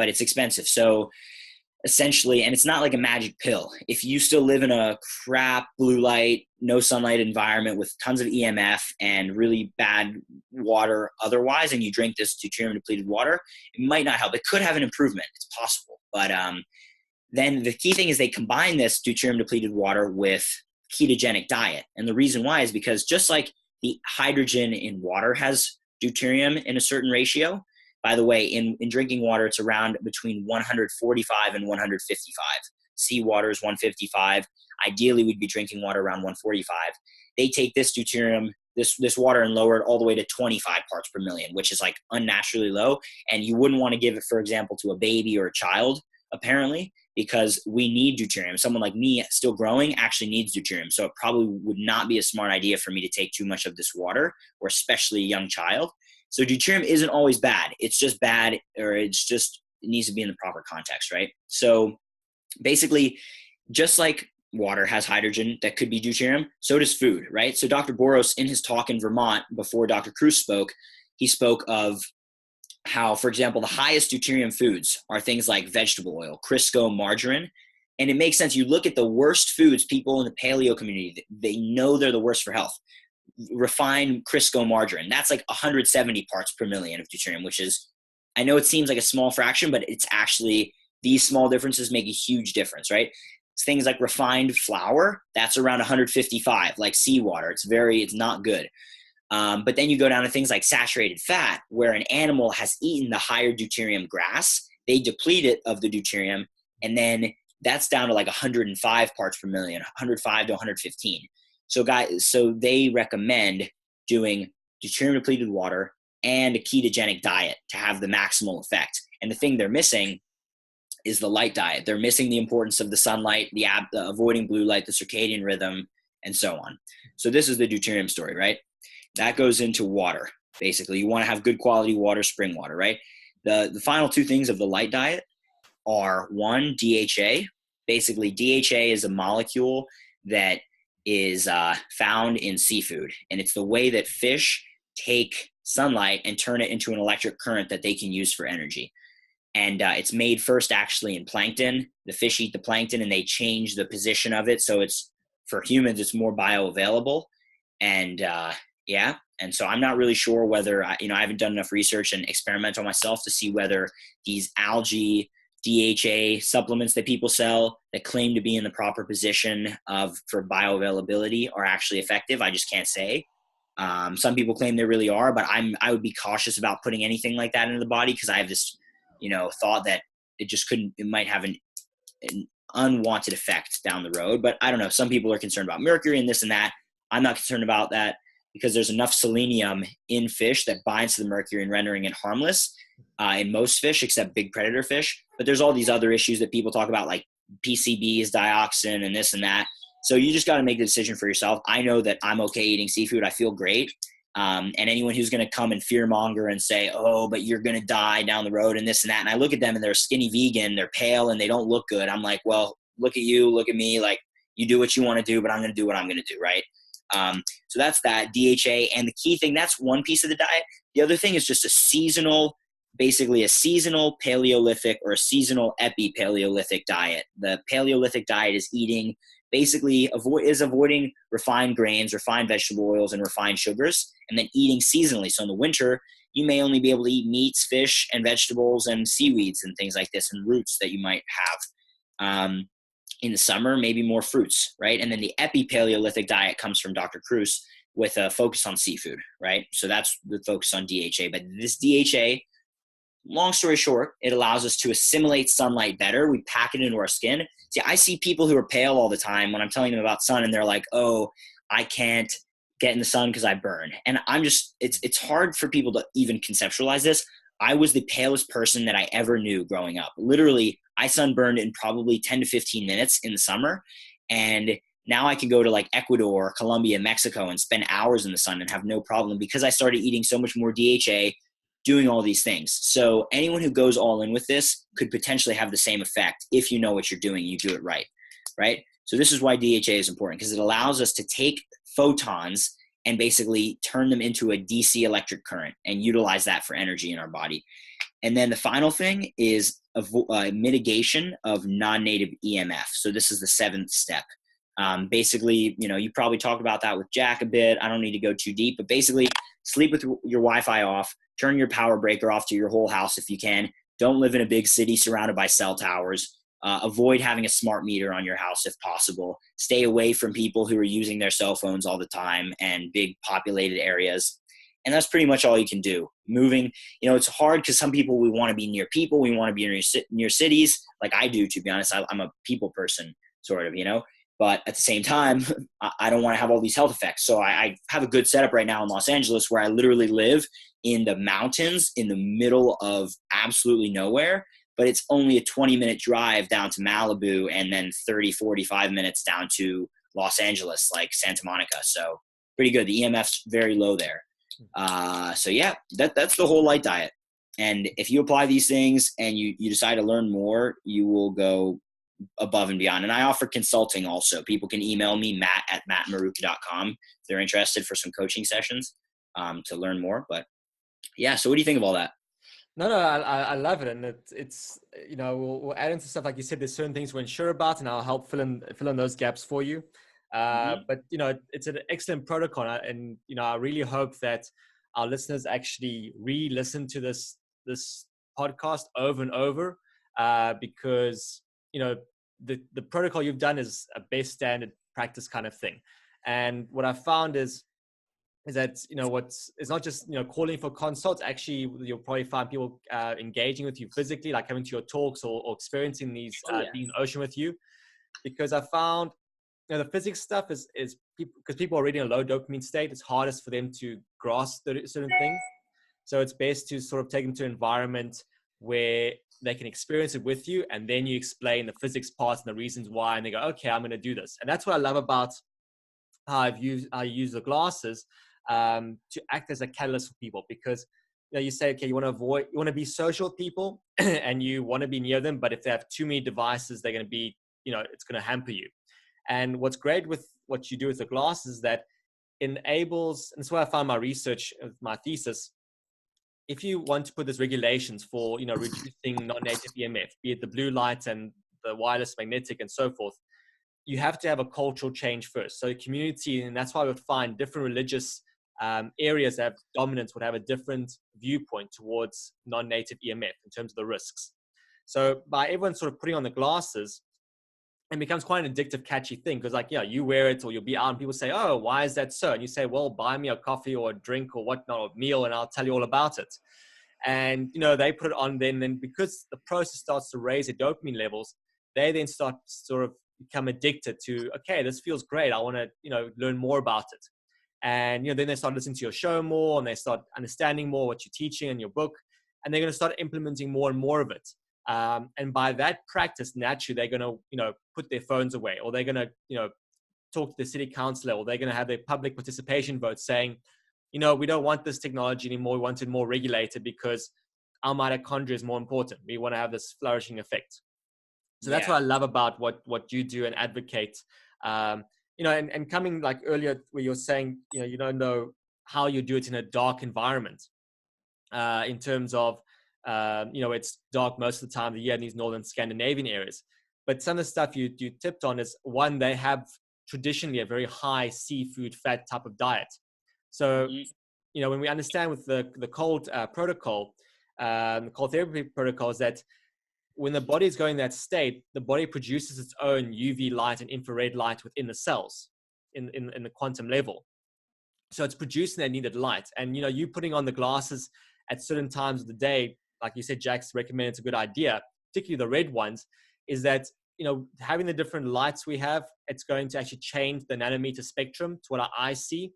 it's expensive. So essentially, and it's not like a magic pill. If you still live in a crap blue light, no sunlight environment with tons of EMF and really bad water otherwise, and you drink this deuterium depleted water, it might not help. It could have an improvement. It's possible. But then the key thing is they combine this deuterium depleted water with ketogenic diet. And the reason why is because just like the hydrogen in water has deuterium in a certain ratio, by the way, in drinking water, it's around between 145 and 155. Seawater is 155. Ideally, we'd be drinking water around 145. They take this deuterium, this water, and lower it all the way to 25 parts per million, which is like unnaturally low. And you wouldn't want to give it, for example, to a baby or a child, apparently, because we need deuterium. Someone like me, still growing, actually needs deuterium. So it probably would not be a smart idea for me to take too much of this water, or especially a young child. So deuterium isn't always bad. It's just bad, or it needs to be in the proper context, right? So basically, just like water has hydrogen that could be deuterium, so does food, right? So Dr. Boros, in his talk in Vermont, before Dr. Cruz spoke, he spoke of how, for example, the highest deuterium foods are things like vegetable oil, Crisco, margarine. And it makes sense. You look at the worst foods, people in the paleo community, they know they're the worst for health. Refined Crisco margarine, that's like 170 parts per million of deuterium, which is, I know it seems like a small fraction, but it's actually, these small differences make a huge difference, right? Things like refined flour, that's around 155, like seawater. It's not good. But then you go down to things like saturated fat, where an animal has eaten the higher deuterium grass, they deplete it of the deuterium, and then that's down to like 105 parts per million, 105 to 115. So they recommend doing deuterium depleted water and a ketogenic diet to have the maximal effect. And the thing they're missing is the light diet. They're missing the importance of the sunlight, the avoiding blue light, the circadian rhythm, and so on. So this is the deuterium story, right? That goes into water. Basically, you want to have good quality water, spring water, right? The final two things of the light diet are, one, DHA. Basically, DHA is a molecule that is found in seafood, and it's the way that fish take sunlight and turn it into an electric current that they can use for energy. And it's made first actually in plankton. The fish eat the plankton and they change the position of it, so it's, for humans, it's more bioavailable. And and so I'm not really sure whether I haven't done enough research and experiment on myself to see whether these algae DHA supplements that people sell that claim to be in the proper position for bioavailability are actually effective. I just can't say. Some people claim they really are, but I would be cautious about putting anything like that into the body, because I have this, thought that it might have an unwanted effect down the road. But I don't know. Some people are concerned about mercury and this and that. I'm not concerned about that. because there's enough selenium in fish that binds to the mercury and rendering it harmless in most fish except big predator fish. But there's all these other issues that people talk about, like PCBs, dioxin, and this and that. So you just got to make the decision for yourself. I know that I'm okay eating seafood. I feel great. And anyone who's going to come and fearmonger and say, oh, but you're going to die down the road and this and that. And I look at them and they're skinny vegan, they're pale and they don't look good. I'm like, well, look at you, look at me. Like, you do what you want to do, but I'm going to do what I'm going to do. Right. So that's that DHA. And the key thing, that's one piece of the diet. The other thing is just basically a seasonal Paleolithic or a seasonal epi-Paleolithic diet. The Paleolithic diet is eating avoiding refined grains, refined vegetable oils, and refined sugars, and then eating seasonally. So in the winter, you may only be able to eat meats, fish, and vegetables, and seaweeds, and things like this, and roots that you might have. In the summer, maybe more fruits, right? And then the epi-Paleolithic diet comes from Dr. Kruse with a focus on seafood, right? So that's the focus on DHA. But this DHA, long story short, it allows us to assimilate sunlight better. We pack it into our skin. See, I see people who are pale all the time when I'm telling them about sun, and they're like, oh, I can't get in the sun because I burn. And it's hard for people to even conceptualize this. I was the palest person that I ever knew growing up. Literally, I sunburned in probably 10 to 15 minutes in the summer. And now I can go to like Ecuador, Colombia, Mexico, and spend hours in the sun and have no problem because I started eating so much more DHA, doing all these things. So anyone who goes all in with this could potentially have the same effect if you know what you're doing, you do it right, right? So this is why DHA is important, because it allows us to take photons and basically turn them into a DC electric current and utilize that for energy in our body. And then the final thing is mitigation of non-native EMF. So this is the 7th step. Basically, you probably talked about that with Jack a bit. I don't need to go too deep, but basically sleep with your Wi-Fi off, turn your power breaker off to your whole house if you can. Don't live in a big city surrounded by cell towers. Avoid having a smart meter on your house if possible. Stay away from people who are using their cell phones all the time and big populated areas. And that's pretty much all you can do. Moving, it's hard because some people, we want to be near people. We want to be near cities, like I do, to be honest. I'm a people person, sort of, But at the same time, I don't want to have all these health effects. So I have a good setup right now in Los Angeles where I literally live in the mountains in the middle of absolutely nowhere. But it's only a 20-minute drive down to Malibu and then 30, 45 minutes down to Los Angeles, like Santa Monica. So pretty good. The EMF's very low there. So yeah, that's the whole light diet. And if you apply these things and you decide to learn more, you will go above and beyond. And I offer consulting also. People can email me, matt@mattmaruca.com, if they're interested for some coaching sessions to learn more. But yeah, so what do you think of all that? No, I love it. And it's we'll add into stuff. Like you said, there's certain things we're unsure about, and I'll help fill in those gaps for you. But it's an excellent protocol. And I really hope that our listeners actually re-listen to this podcast over and over, because the protocol you've done is a best standard practice kind of thing. And what I found is that it's not just calling for consults. Actually, you'll probably find people engaging with you physically, like coming to your talks or experiencing these being in the ocean with you. Because I found the physics stuff is because people are already in a low dopamine state. It's hardest for them to grasp certain things. So it's best to sort of take them to an environment where they can experience it with you, and then you explain the physics parts and the reasons why, and they go, okay, I'm going to do this. And that's what I love about how I use the glasses to act as a catalyst for people, because you say, okay, you want to be social with people and you want to be near them, but if they have too many devices, they're going to be, it's going to hamper you. And what's great with what you do with the glasses is that enables, and that's where I found my research of my thesis. If you want to put these regulations for, reducing non-native EMF, be it the blue light and the wireless magnetic and so forth, you have to have a cultural change first. So community, and that's why I would find different religious areas that have dominance would have a different viewpoint towards non-native EMF in terms of the risks. So by everyone sort of putting on the glasses, it becomes quite an addictive, catchy thing, because you wear it or you'll be out and people say, oh, why is that so? And you say, well, buy me a coffee or a drink or whatnot, or a meal, and I'll tell you all about it. And, they put it on then because the process starts to raise their dopamine levels, they then start sort of become addicted to, okay, this feels great. I want to, learn more about it. And, then they start listening to your show more, and they start understanding more what you're teaching in your book, and they're going to start implementing more and more of it. And by that practice, naturally, they're going to, put their phones away, or they're going to, talk to the city councillor, or they're going to have their public participation vote saying, we don't want this technology anymore. We want it more regulated because our mitochondria is more important. We want to have this flourishing effect. So that's what I love about what you do and advocate. And coming like earlier where you're saying, you don't know how you do it in a dark environment, in terms of, it's dark most of the time of the year in these northern Scandinavian areas. But some of the stuff you tipped on is, one, they have traditionally a very high seafood fat type of diet. So, when we understand with the cold protocol, the cold therapy protocol, is that when the body is going that state, the body produces its own UV light and infrared light within the cells in the quantum level. So it's producing that needed light. And, you putting on the glasses at certain times of the day, like you said, Jack's recommended, it's a good idea, particularly the red ones, is that, having the different lights we have, it's going to actually change the nanometer spectrum to what our eyes see,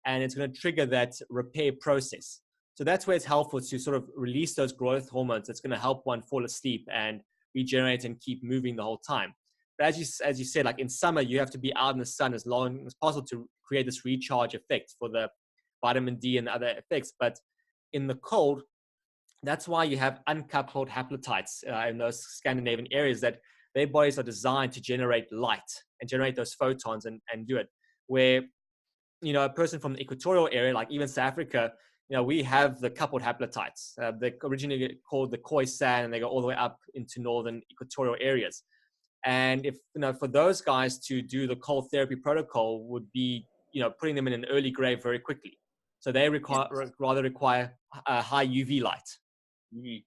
and it's going to trigger that repair process. So that's where it's helpful to sort of release those growth hormones. That's going to help one fall asleep and regenerate and keep moving the whole time. But as you said, like in summer, you have to be out in the sun as long as possible to create this recharge effect for the vitamin D and other effects. But in the cold, that's why you have uncoupled haplotypes in those Scandinavian areas, that their bodies are designed to generate light and generate those photons and do it. Where, a person from the equatorial area, like even South Africa, we have the coupled haplotypes. They originally called the Khoisan, and they go all the way up into northern equatorial areas. And if, for those guys to do the cold therapy protocol would be, putting them in an early grave very quickly. So they rather require a high UV light. Mm-hmm.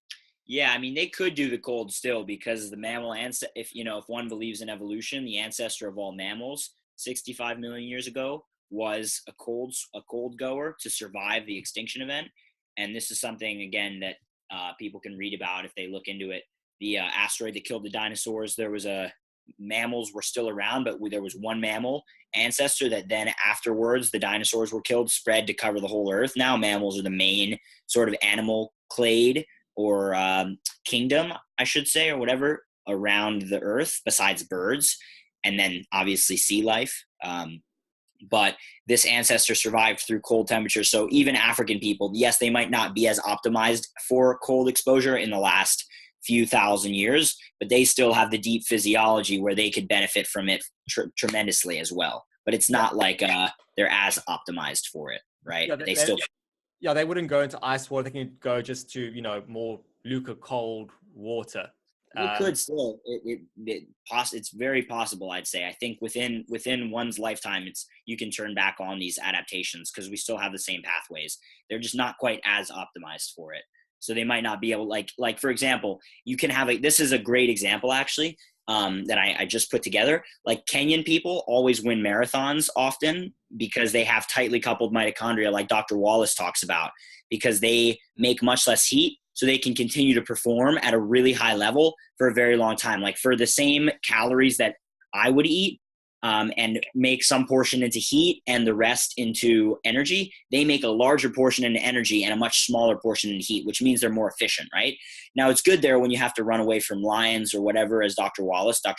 Yeah, I mean, they could do the cold still, because the mammal if one believes in evolution, the ancestor of all mammals 65 million years ago was a cold goer to survive the extinction event. And this is something, again, that people can read about if they look into it. The asteroid that killed the dinosaurs, mammals were still around, but there was one mammal ancestor that then afterwards the dinosaurs were killed, spread to cover the whole earth. Now mammals are the main sort of animal clade or kingdom, I should say, or whatever, around the earth, besides birds, and then obviously sea life. But this ancestor survived through cold temperatures. So even African people, yes, they might not be as optimized for cold exposure in the last few thousand years, but they still have the deep physiology where they could benefit from it tremendously as well. But it's not like they're as optimized for it, right? Yeah, they wouldn't go into ice water. They can go just to, more lukewarm cold water. They could still. It's very possible, I'd say. I think within one's lifetime, you can turn back on these adaptations, because we still have the same pathways. They're just not quite as optimized for it. So they might not be able, like for example, you can have this is a great example actually, that I just put together. Like Kenyan people always win marathons often because they have tightly coupled mitochondria, like Dr. Wallace talks about, because they make much less heat, so they can continue to perform at a really high level for a very long time. Like for the same calories that I would eat, and make some portion into heat and the rest into energy, they make a larger portion into energy and a much smaller portion into heat, which means they're more efficient, right? Now it's good there when you have to run away from lions or whatever, as Dr.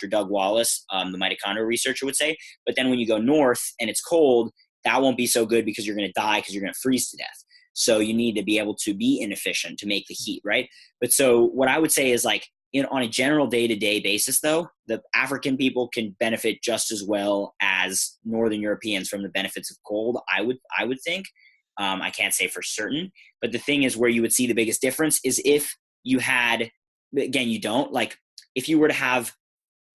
Doug Wallace, the mitochondrial researcher, would say. But then when you go north and it's cold, that won't be so good, because you're going to die, because you're going to freeze to death. So you need to be able to be inefficient to make the heat, right? But so what I would say is, like, on a general day-to-day basis, though, the African people can benefit just as well as Northern Europeans from the benefits of cold, I would think. I can't say for certain. But the thing is, where you would see the biggest difference is if you had, again, you don't, like, if you were to have,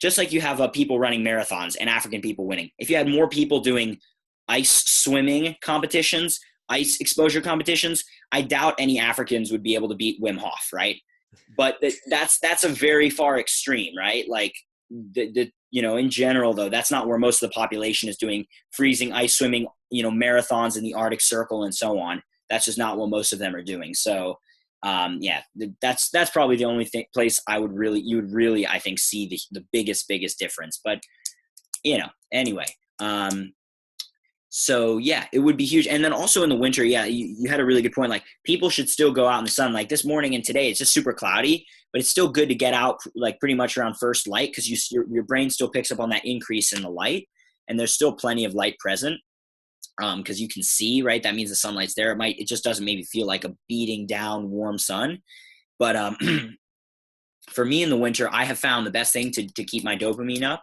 just like you have people running marathons and African people winning, if you had more people doing ice swimming competitions, ice exposure competitions, I doubt any Africans would be able to beat Wim Hof, right? But that's a very far extreme, right? Like in general, though, that's not where most of the population is doing freezing ice swimming, marathons in the Arctic Circle and so on. That's just not what most of them are doing. So, that's probably the only place you would really, I think, see the biggest difference. But, anyway, So yeah, it would be huge. And then also in the winter, yeah, you had a really good point. Like people should still go out in the sun. Like this morning and today, it's just super cloudy, but it's still good to get out like pretty much around first light, because your brain still picks up on that increase in the light, and there's still plenty of light present. Because you can see, right? That means the sunlight's there. It just doesn't maybe feel like a beating down warm sun. But for me in the winter, I have found the best thing to keep my dopamine up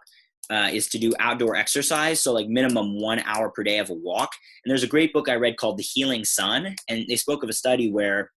is to do outdoor exercise. So like minimum 1 hour per day of a walk. And there's a great book I read called The Healing Sun. And they spoke of a study where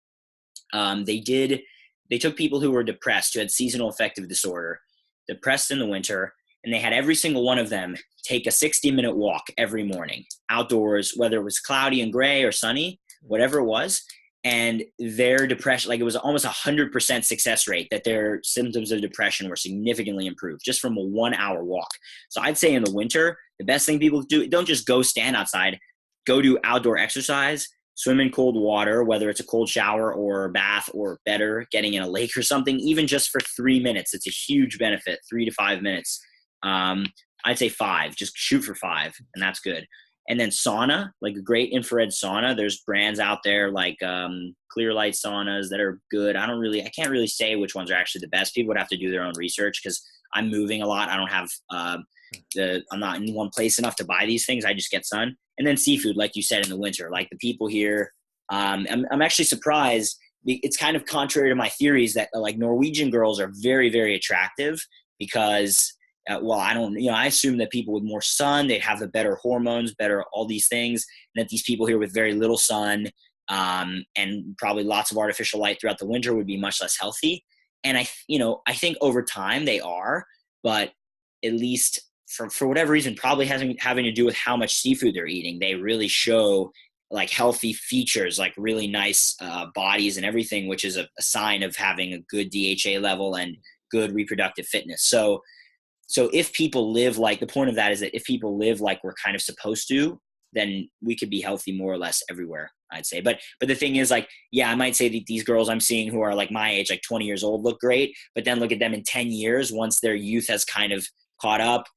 they took people who were depressed, who had seasonal affective disorder, depressed in the winter, and they had every single one of them take a 60-minute walk every morning outdoors, whether it was cloudy and gray or sunny, whatever it was. And their depression, like it was almost 100% success rate that their symptoms of depression were significantly improved just from a 1 hour walk. So I'd say in the winter, the best thing people do, don't just go stand outside, go do outdoor exercise, swim in cold water, whether it's a cold shower or a bath, or better, getting in a lake or something, even just for 3 minutes. It's a huge benefit, 3 to 5 minutes. I'd say 5, just shoot for 5, and that's good. And then sauna, like a great infrared sauna. There's brands out there like clear light saunas that are good. I can't really say which ones are actually the best. People would have to do their own research because I'm moving a lot. I don't have I'm not in one place enough to buy these things. I just get sun. And then seafood, like you said, in the winter, like the people here, I'm actually surprised. It's kind of contrary to my theories that like Norwegian girls are very, very attractive because I assume that people with more sun, they have the better hormones, better all these things, and that these people here with very little sun and probably lots of artificial light throughout the winter would be much less healthy. And I think over time they are, but at least for whatever reason, probably having to do with how much seafood they're eating, they really show like healthy features, like really nice bodies and everything, which is a sign of having a good DHA level and good reproductive fitness. So if people live like, the point of that is that if people live like we're kind of supposed to, then we could be healthy more or less everywhere, I'd say. But the thing is, like, yeah, I might say that these girls I'm seeing who are like my age, like 20 years old, look great, but then look at them in 10 years once their youth has kind of caught up.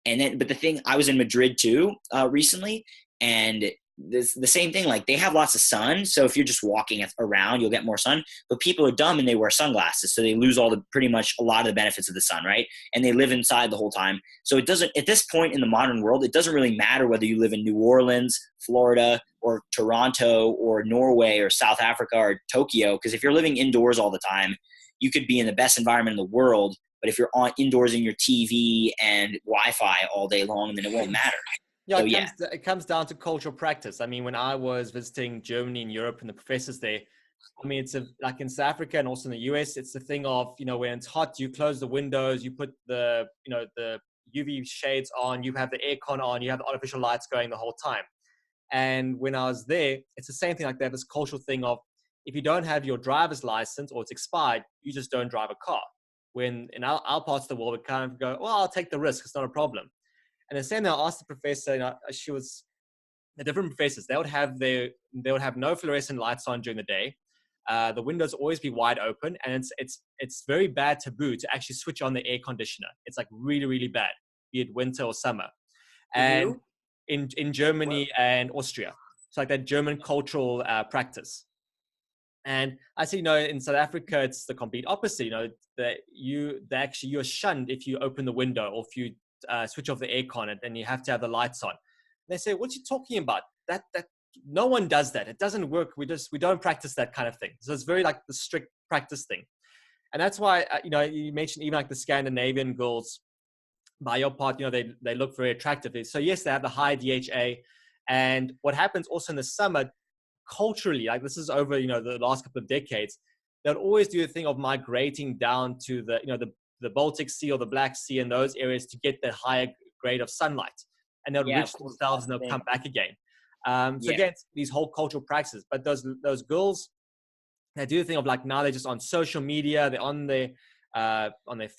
But the thing, I was in Madrid too recently, and the same thing, like they have lots of sun. So if you're just walking around, you'll get more sun, but people are dumb and they wear sunglasses. So they lose pretty much a lot of the benefits of the sun, right? And they live inside the whole time. So it doesn't, at this point in the modern world, it doesn't really matter whether you live in New Orleans, Florida, or Toronto, or Norway, or South Africa, or Tokyo. Because if you're living indoors all the time, you could be in the best environment in the world. But if you're indoors in your TV and Wi-Fi all day long, then it won't matter. Yeah, it comes down to cultural practice. I mean, when I was visiting Germany and Europe and the professors there, I mean, it's like in South Africa and also in the US, it's the thing of, when it's hot, you close the windows, you put the UV shades on, you have the aircon on, you have the artificial lights going the whole time. And when I was there, it's the same thing, like that, this cultural thing of, if you don't have your driver's license or it's expired, you just don't drive a car. When in our parts of the world, we kind of go, well, I'll take the risk, it's not a problem. And the same thing, I asked the professor, the different professors, they would have no fluorescent lights on during the day. The windows always be wide open, and it's very bad taboo to actually switch on the air conditioner. It's like really, really bad, be it winter or summer. And in Germany and Austria, it's like that German cultural practice. And I say, in South Africa, it's the complete opposite. That you're shunned if you open the window or if you switch off the aircon and you have to have the lights on. And they say, what are you talking about? That no one does that. It doesn't work. We don't practice that kind of thing. So it's very like the strict practice thing. And that's why, you mentioned even like the Scandinavian girls, by your part, they look very attractive. So yes, they have the high DHA. And what happens also in the summer, culturally, like this is over, the last couple of decades, they'll always do a thing of migrating down to the Baltic Sea or the Black Sea and those areas to get that higher grade of sunlight. And they'll reach themselves and they'll come back again. Again, these whole cultural practices. But those girls, they do the thing of like, now they're just on social media, they're on their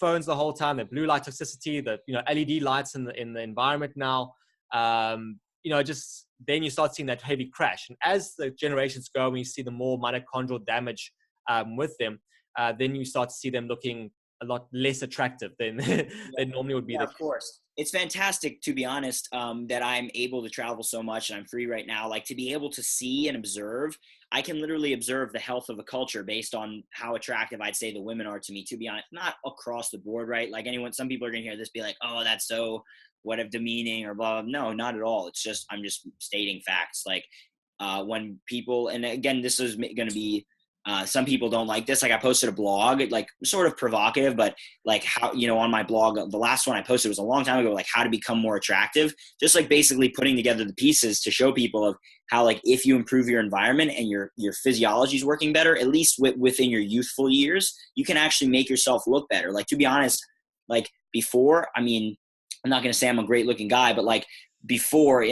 phones the whole time, the blue light toxicity, the LED lights in the environment now. Just then you start seeing that heavy crash. And as the generations go, and you see the more mitochondrial damage with them, then you start to see them looking a lot less attractive than they normally would be. Yeah, of course. It's fantastic, to be honest, that I'm able to travel so much and I'm free right now. Like, to be able to see and observe, I can literally observe the health of a culture based on how attractive I'd say the women are to me, to be honest, not across the board, right? Like some people are going to hear this be like, oh, that's so demeaning or blah, blah. No, not at all. It's just, I'm just stating facts. Like, when people, and again, this is going to be, some people don't like this. Like, I posted a blog, like sort of provocative, but like how, on my blog, the last one I posted was a long time ago, like how to become more attractive, just like basically putting together the pieces to show people of how, like, if you improve your environment and your physiology is working better, at least within your youthful years, you can actually make yourself look better. Like, to be honest, like before, I mean, I'm not going to say I'm a great looking guy, but like before,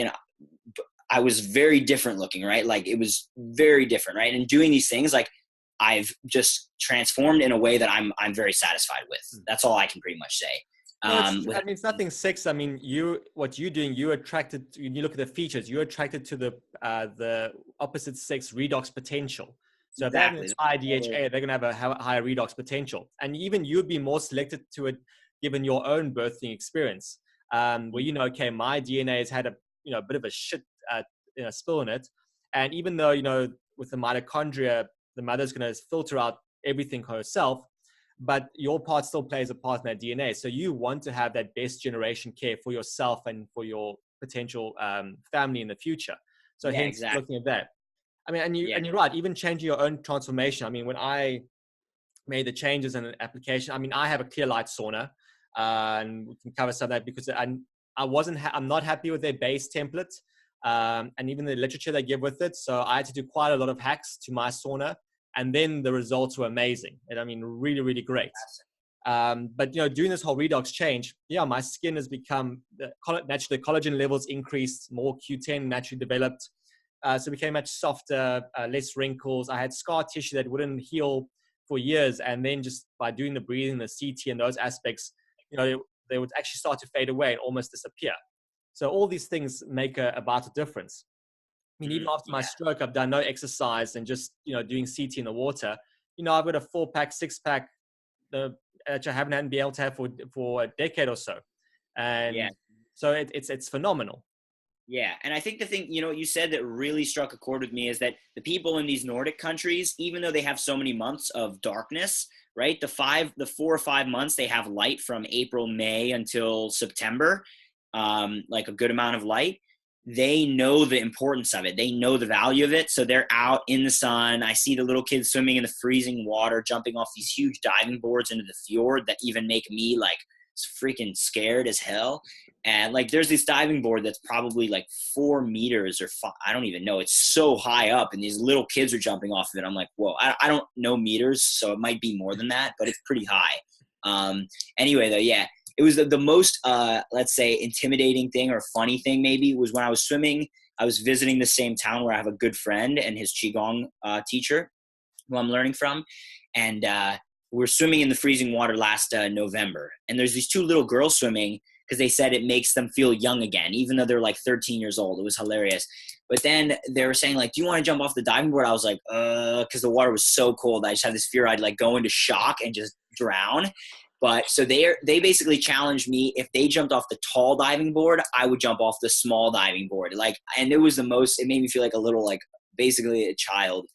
I was very different looking, right? Like, it was very different, right? And doing these things, like, I've just transformed in a way that I'm very satisfied with. That's all I can pretty much say. It's nothing sex. I mean, what you're doing, you're attracted to, you look at the features, you're attracted to the opposite sex redox potential. So exactly. If they have high DHA, they're going to have a higher redox potential. And even you'd be more selected to it given your own birthing experience, where, okay, my DNA has had a bit of a shit spill in it. And even though, with the mitochondria, the mother's going to filter out everything herself, but your part still plays a part in that DNA. So you want to have that best generation care for yourself and for your potential family in the future. So hence exactly. looking at that. I mean, and you're right, even changing your own transformation. I mean, when I made the changes in an application, I mean, I have a clear light sauna, and we can cover some of that because I'm not happy with their base template. And even the literature they give with it. So I had to do quite a lot of hacks to my sauna, and then the results were amazing. And I mean, really, really great. But doing this whole redox change, my skin has become naturally, the collagen levels increased, more Q10 naturally developed. So it became much softer, less wrinkles. I had scar tissue that wouldn't heal for years. And then just by doing the breathing, the CT and those aspects, they would actually start to fade away and almost disappear. So all these things make a vital difference. I mean, even after my stroke, I've done no exercise and just, doing CT in the water. I've got a 4-pack, 6-pack that I haven't been able to have for a decade or so. And so it's phenomenal. Yeah. And I think the thing, you said that really struck a chord with me is that the people in these Nordic countries, even though they have so many months of darkness, right? The 4 or 5 months they have light from April, May until September, like a good amount of light, they know the importance of it. They know the value of it. So they're out in the sun. I see the little kids swimming in the freezing water, jumping off these huge diving boards into the fjord that even make me like freaking scared as hell. And like, there's this diving board that's probably like 4 meters or 5, I don't even know. It's so high up and these little kids are jumping off of it. I'm like, whoa, I don't know meters. So it might be more than that, but it's pretty high. Anyway though, yeah. It was the most, let's say, intimidating thing or funny thing maybe was when I was swimming. I was visiting the same town where I have a good friend and his Qigong teacher who I'm learning from. And we were swimming in the freezing water last November. And there's these 2 little girls swimming because they said it makes them feel young again, even though they're like 13 years old. It was hilarious. But then they were saying, like, do you want to jump off the diving board? I was like, because the water was so cold. I just had this fear I'd like go into shock and just drown. But so they basically challenged me. If they jumped off the tall diving board, I would jump off the small diving board. Like, and it made me feel like a little, like basically a child,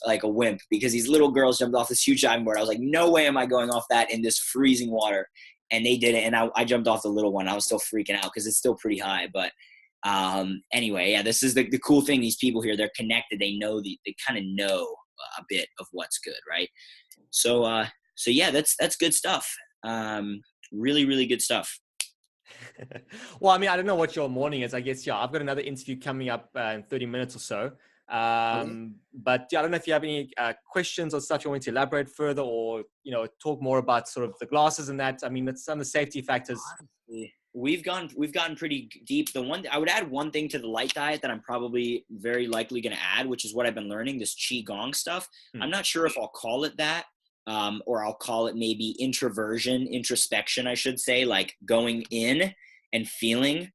like a wimp, because these little girls jumped off this huge diving board. I was like, no way am I going off that in this freezing water. And they did it. And I jumped off the little one. I was still freaking out because it's still pretty high. But anyway, yeah, this is the cool thing. These people here, they're connected. They know they kind of know a bit of what's good. Right. So yeah, that's good stuff. Really, really good stuff. Well, I mean, I don't know what your morning is. I guess, I've got another interview coming up in 30 minutes or so. But I don't know if you have any questions or stuff you want me to elaborate further or, talk more about sort of the glasses and that. I mean, that's some of the safety factors. We've gotten pretty deep. I would add one thing to the light diet that I'm probably very likely going to add, which is what I've been learning, this Qigong stuff. I'm not sure if I'll call it that. Or I'll call it maybe introspection, I should say, like going in and feeling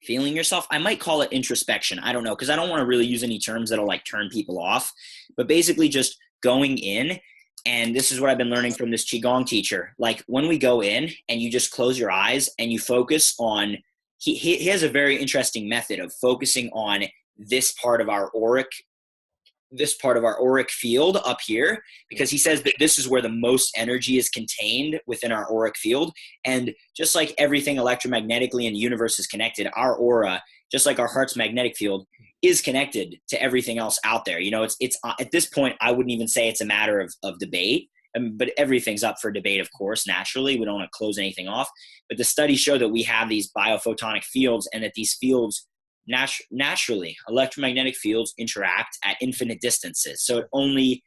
yourself. I might call it introspection. I don't know, because I don't want to really use any terms that'll like turn people off, but basically just going in And this is what I've been learning from this Qigong teacher. Like when we go in and you just close your eyes and you focus on, he has a very interesting method of focusing on this part of our auric field up here, because he says that this is where the most energy is contained within our auric field. And just like everything electromagnetically in the universe is connected, our aura, just like our heart's magnetic field, is connected to everything else out there. You know, it's at this point, I wouldn't even say it's a matter of debate, but everything's up for debate, of course, naturally. We don't want to close anything off. But the studies show that we have these biophotonic fields, and that these fields naturally, electromagnetic fields interact at infinite distances. So it only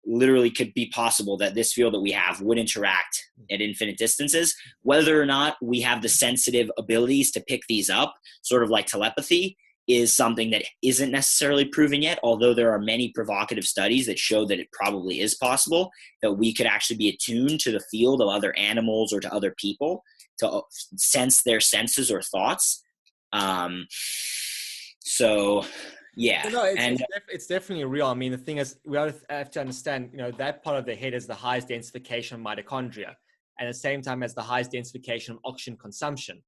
literally could be possible that this field that we have would interact at infinite distances. Whether or not we have the sensitive abilities to pick these up, sort of like telepathy, is something that isn't necessarily proven yet, although there are many provocative studies that show that it probably is possible, that we could actually be attuned to the field of other animals or to other people to sense their senses or thoughts. So yeah, No, it's definitely real. I mean, the thing is, we have to understand, you know, that part of the head is the highest densification of mitochondria, and at the same time has the highest densification of oxygen consumption.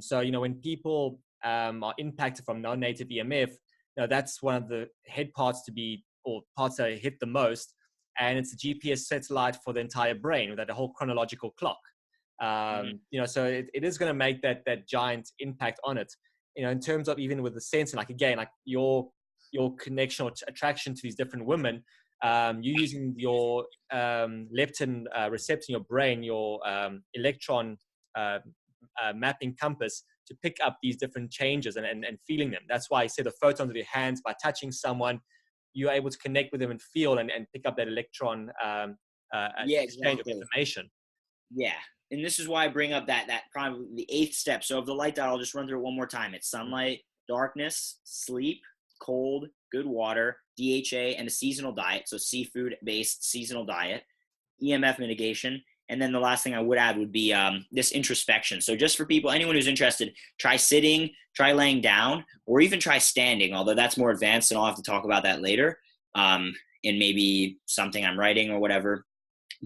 So, you know, when people are impacted from non-native EMF, you know, that's one of the head parts or parts that are hit the most, and it's the GPS satellite for the entire brain, that the whole chronological clock. You know, so it is going to make that giant impact on it. You know, in terms of even with the sensing, like again, like your connection or attraction to these different women, you using your leptin receptor in your brain, your electron mapping compass to pick up these different changes and feeling them. That's why I say the photons of your hands, by touching someone, you're able to connect with them and feel and pick up that electron exchange of information. Yeah. And this is why I bring up that probably the 8th step. So of the light diet, I'll just run through it one more time. It's sunlight, darkness, sleep, cold, good water, DHA, and a seasonal diet. So seafood-based seasonal diet, EMF mitigation. And then the last thing I would add would be this introspection. So just for people, anyone who's interested, try sitting, try laying down, or even try standing, although that's more advanced, and I'll have to talk about that later in maybe something I'm writing or whatever.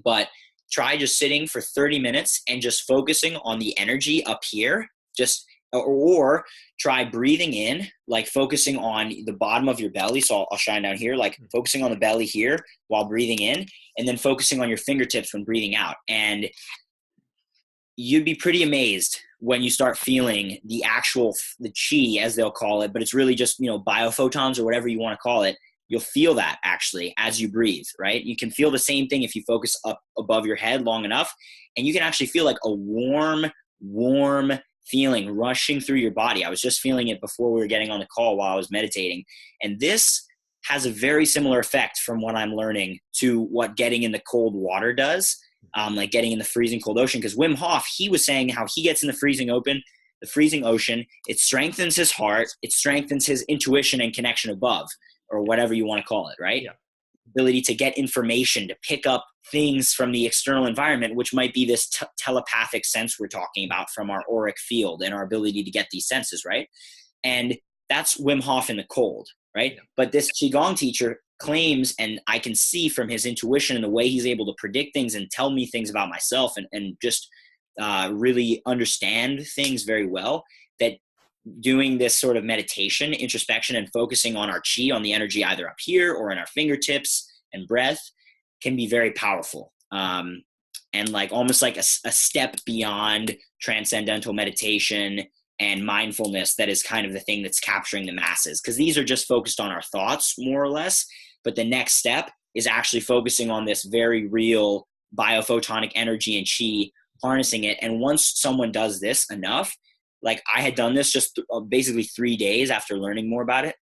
But try just sitting for 30 minutes and just focusing on the energy up here, or try breathing in, like focusing on the bottom of your belly. So I'll shine down here, like focusing on the belly here while breathing in, and then focusing on your fingertips when breathing out. And you'd be pretty amazed when you start feeling the chi, as they'll call it, but it's really just, you know, biophotons or whatever you want to call it. You'll feel that actually as you breathe, right? You can feel the same thing if you focus up above your head long enough, and you can actually feel like a warm feeling rushing through your body. I was just feeling it before we were getting on the call while I was meditating. And this has a very similar effect from what I'm learning to what getting in the cold water does, like getting in the freezing cold ocean. Because Wim Hof, he was saying how he gets in the freezing ocean, it strengthens his heart, it strengthens his intuition and connection above, or whatever you want to call it, right? Yeah. Ability to get information, to pick up things from the external environment, which might be this telepathic sense we're talking about from our auric field and our ability to get these senses, right? And that's Wim Hof in the cold, right? Yeah. But this Qigong teacher claims, and I can see from his intuition and the way he's able to predict things and tell me things about myself and just really understand things very well, that doing this sort of meditation, introspection, and focusing on our chi, on the energy either up here or in our fingertips and breath, can be very powerful. And like almost like a step beyond transcendental meditation and mindfulness, that is kind of the thing that's capturing the masses. Because these are just focused on our thoughts, more or less. But the next step is actually focusing on this very real biophotonic energy and chi, harnessing it. And once someone does this enough, like I had done this just basically 3 days after learning more about it.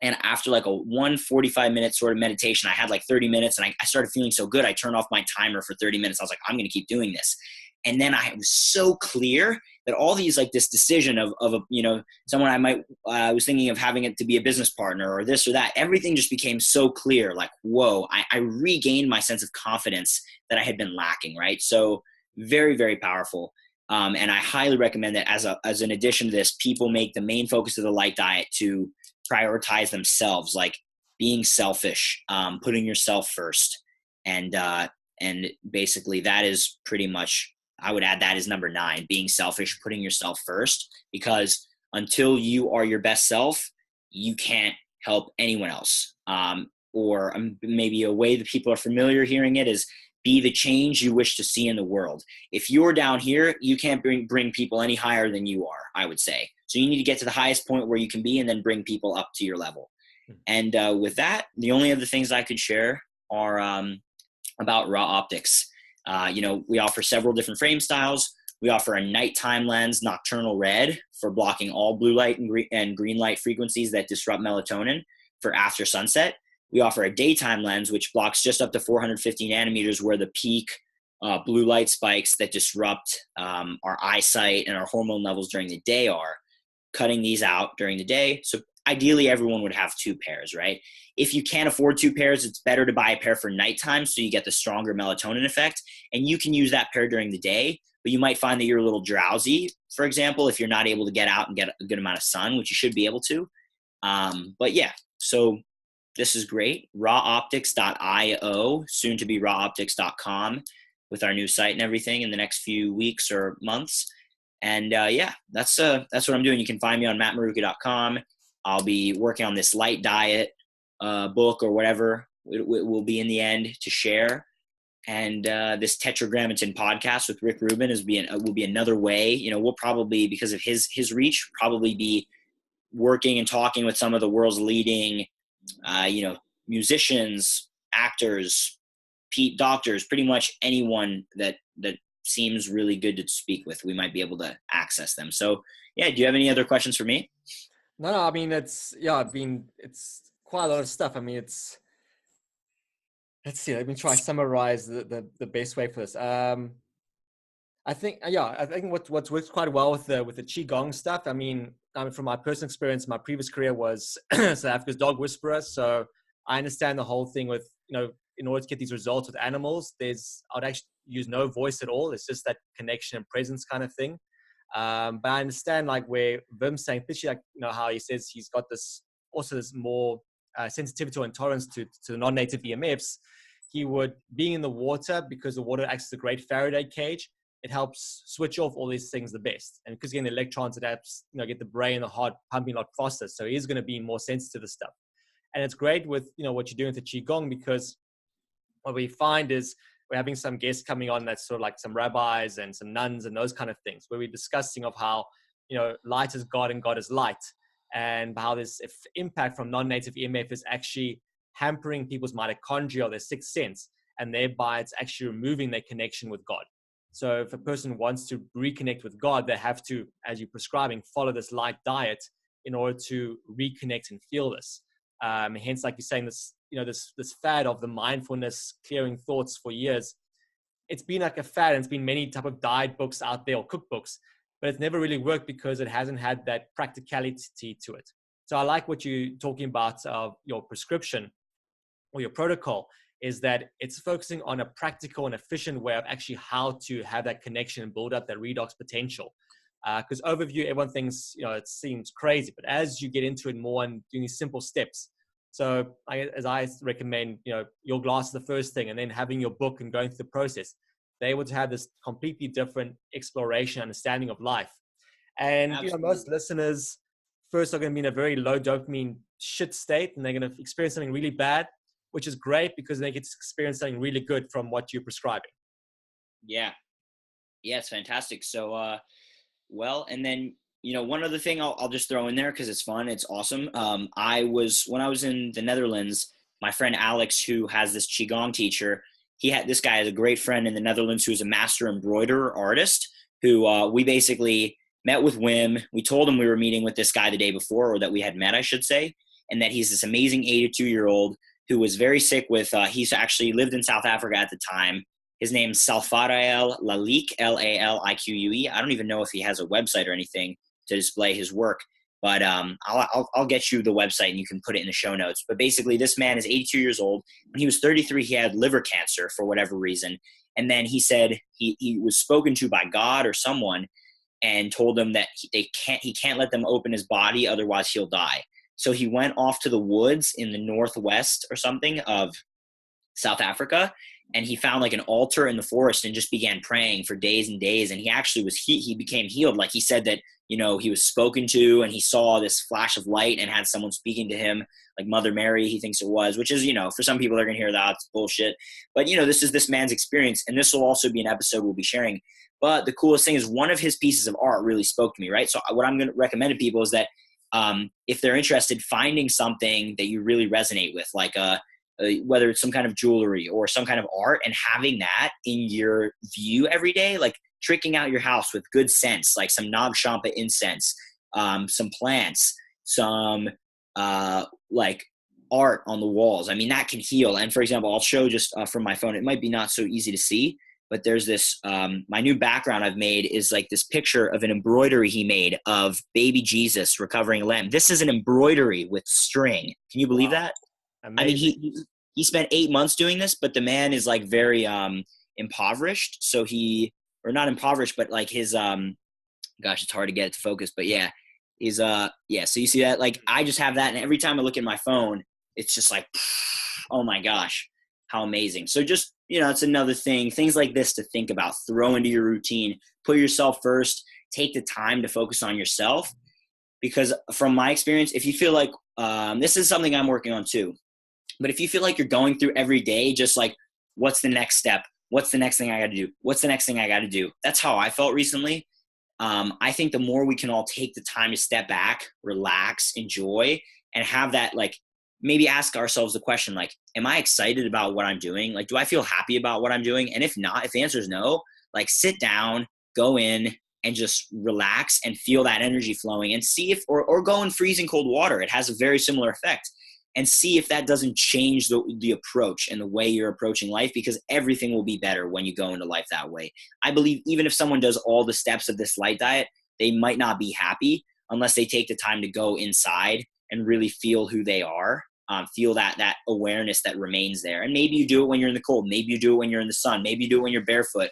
And after like a 145-minute sort of meditation, I had like 30 minutes and I started feeling so good. I turned off my timer for 30 minutes. I was like, I'm going to keep doing this. And then I was so clear that all these, like this decision of you know, someone I was thinking of having it to be a business partner or this or that, everything just became so clear. Like, whoa, I regained my sense of confidence that I had been lacking. Right. So very, very powerful. And I highly recommend that as an addition to this, people make the main focus of the light diet to prioritize themselves, like being selfish, putting yourself first, And basically that is pretty much, I would add that as number 9, being selfish, putting yourself first, because until you are your best self, you can't help anyone else. Or maybe a way that people are familiar hearing it is, be the change you wish to see in the world. If you're down here, you can't bring people any higher than you are, I would say. So you need to get to the highest point where you can be and then bring people up to your level. And with that, the only other things I could share are about raw optics. We offer several different frame styles. We offer a nighttime lens, nocturnal red, for blocking all blue light and green light frequencies that disrupt melatonin for after sunset. We offer a daytime lens, which blocks just up to 450 nanometers, where the peak blue light spikes that disrupt our eyesight and our hormone levels during the day are, cutting these out during the day. So ideally, everyone would have 2 pairs, right? If you can't afford 2 pairs, it's better to buy a pair for nighttime so you get the stronger melatonin effect. And you can use that pair during the day, but you might find that you're a little drowsy, for example, if you're not able to get out and get a good amount of sun, which you should be able to. But yeah, so this is great. Rawoptics.io, soon to be rawoptics.com, with our new site and everything in the next few weeks or months. And that's what I'm doing. You can find me on mattmaruca.com. I'll be working on this light diet book, or whatever it will be in the end, to share. And this Tetragrammaton podcast with Rick Rubin will be another way. We'll probably, because of his reach, probably be working and talking with some of the world's leading musicians, actors, doctors, pretty much anyone that seems really good to speak with. We might be able to access them. So yeah, do you have any other questions for me? No, I mean, it's quite a lot of stuff. I mean, let's see, let me try to summarize the best way for this. I think what's worked quite well with the Qigong stuff. I mean, from my personal experience, my previous career was South Africa's dog whisperer. So I understand the whole thing with, in order to get these results with animals, I would actually use no voice at all. It's just that connection and presence kind of thing. But I understand, like, where Vim's saying, especially, like, how he says he's got this more sensitivity or intolerance to the non-native EMFs. He would, being in the water, because the water acts as a great Faraday cage, it helps switch off all these things the best. And because getting the electrons, it helps, get the brain and the heart pumping a lot faster. So he is going to be more sensitive to stuff. And it's great with, what you're doing with the Qigong, because what we find is we're having some guests coming on that's sort of like some rabbis and some nuns and those kind of things, where we're discussing of how, light is God and God is light, and how this impact from non-native EMF is actually hampering people's mitochondria or their sixth sense, and thereby it's actually removing their connection with God. So if a person wants to reconnect with God, they have to, as you're prescribing, follow this light diet in order to reconnect and feel this. Hence, like you're saying, this fad of the mindfulness, clearing thoughts for years, it's been like a fad, and it's been many type of diet books out there or cookbooks, but it's never really worked because it hasn't had that practicality to it. So I like what you're talking about, your prescription or your protocol, is that it's focusing on a practical and efficient way of actually how to have that connection and build up that redox potential. Because overview, everyone thinks, it seems crazy, but as you get into it more and doing these simple steps. So as I recommend, your glass is the first thing, and then having your book and going through the process, they would have this completely different exploration, understanding of life. And, most listeners first are going to be in a very low dopamine shit state, and they're going to experience something really bad, which is great because they get to experience something really good from what you're prescribing. Yeah, it's fantastic. So, and then, one other thing I'll just throw in there because it's fun. It's awesome. When I was in the Netherlands, my friend Alex, who has this Qigong teacher, this guy is a great friend in the Netherlands who's a master embroiderer artist who we basically met with Wim. We told him we were meeting with this guy the day before, or that we had met, I should say, and that he's this amazing 82-year-old who was very sick with, he's actually lived in South Africa at the time. His name's Salfarael Lalique, Lalique. I don't even know if he has a website or anything to display his work, but I'll get you the website and you can put it in the show notes. But basically, this man is 82 years old. When he was 33, he had liver cancer for whatever reason. And then he said he was spoken to by God or someone and told him that he can't let them open his body, otherwise he'll die. So he went off to the woods in the northwest or something of South Africa, and he found like an altar in the forest and just began praying for days and days. And he actually he became healed. Like he said that, you know, he was spoken to and he saw this flash of light and had someone speaking to him, like Mother Mary, he thinks it was, which is, you know, for some people they're going to hear that it's bullshit. But, you know, this is this man's experience. And this will also be an episode we'll be sharing. But the coolest thing is one of his pieces of art really spoke to me, right? So what I'm going to recommend to people is that if they're interested, finding something that you really resonate with, like whether it's some kind of jewelry or some kind of art, and having that in your view every day, like tricking out your house with good scents, like some Nag Champa incense, some plants, some like art on the walls. I mean, that can heal. And for example, I'll show just from my phone, it might be not so easy to see, but there's this, my new background I've made is like this picture of an embroidery he made of baby Jesus recovering a lamb. This is an embroidery with string. Can you believe that? Amazing. I mean, he spent 8 months doing this, but the man is like very impoverished. So or not impoverished, but like his, gosh, it's hard to get it to focus, but yeah, is so you see that, like, I just have that. And every time I look at my phone, it's just like, oh my gosh, how amazing. So just, you know, it's another thing, things like this to think about, throw into your routine, put yourself first, take the time to focus on yourself. Because from my experience, if you feel like, this is something I'm working on too, but if you feel like you're going through every day, just like, what's the next step? What's the next thing I got to do? What's the next thing I got to do? That's how I felt recently. I think the more we can all take the time to step back, relax, enjoy, and have that, like, maybe ask ourselves the question, like, am I excited about what I'm doing? Like, do I feel happy about what I'm doing? And if not, if the answer is no, like, sit down, go in and just relax and feel that energy flowing, and see if, or go in freezing cold water. It has a very similar effect, and see if that doesn't change the approach and the way you're approaching life, because everything will be better when you go into life that way. I believe even if someone does all the steps of this light diet, they might not be happy unless they take the time to go inside and really feel who they are, feel that awareness that remains there. And maybe you do it when you're in the cold. Maybe you do it when you're in the sun. Maybe you do it when you're barefoot.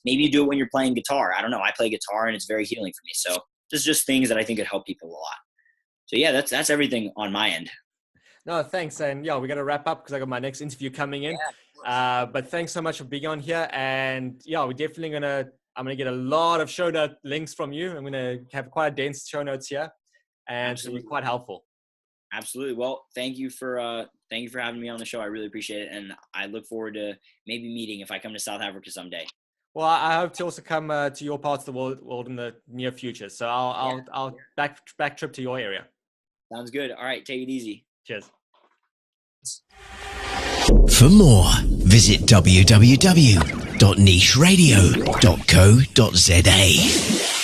Maybe you do it when you're playing guitar. I don't know. I play guitar and it's very healing for me. So this is just things that I think could help people a lot. So yeah, that's everything on my end. No, thanks. And yeah, we got to wrap up because I got my next interview coming in. Yeah, but thanks so much for being on here. And yeah, we're definitely I'm going to get a lot of show note links from you. I'm going to have quite a dense show notes here, and it's going to be quite helpful. Absolutely. Well, thank you for having me on the show. I really appreciate it. And I look forward to maybe meeting if I come to South Africa someday. Well, I hope to also come to your parts of the world in the near future. So I'll back trip to your area. Sounds good. All right. Take it easy. Cheers. For more, visit www.nicheradio.co.za.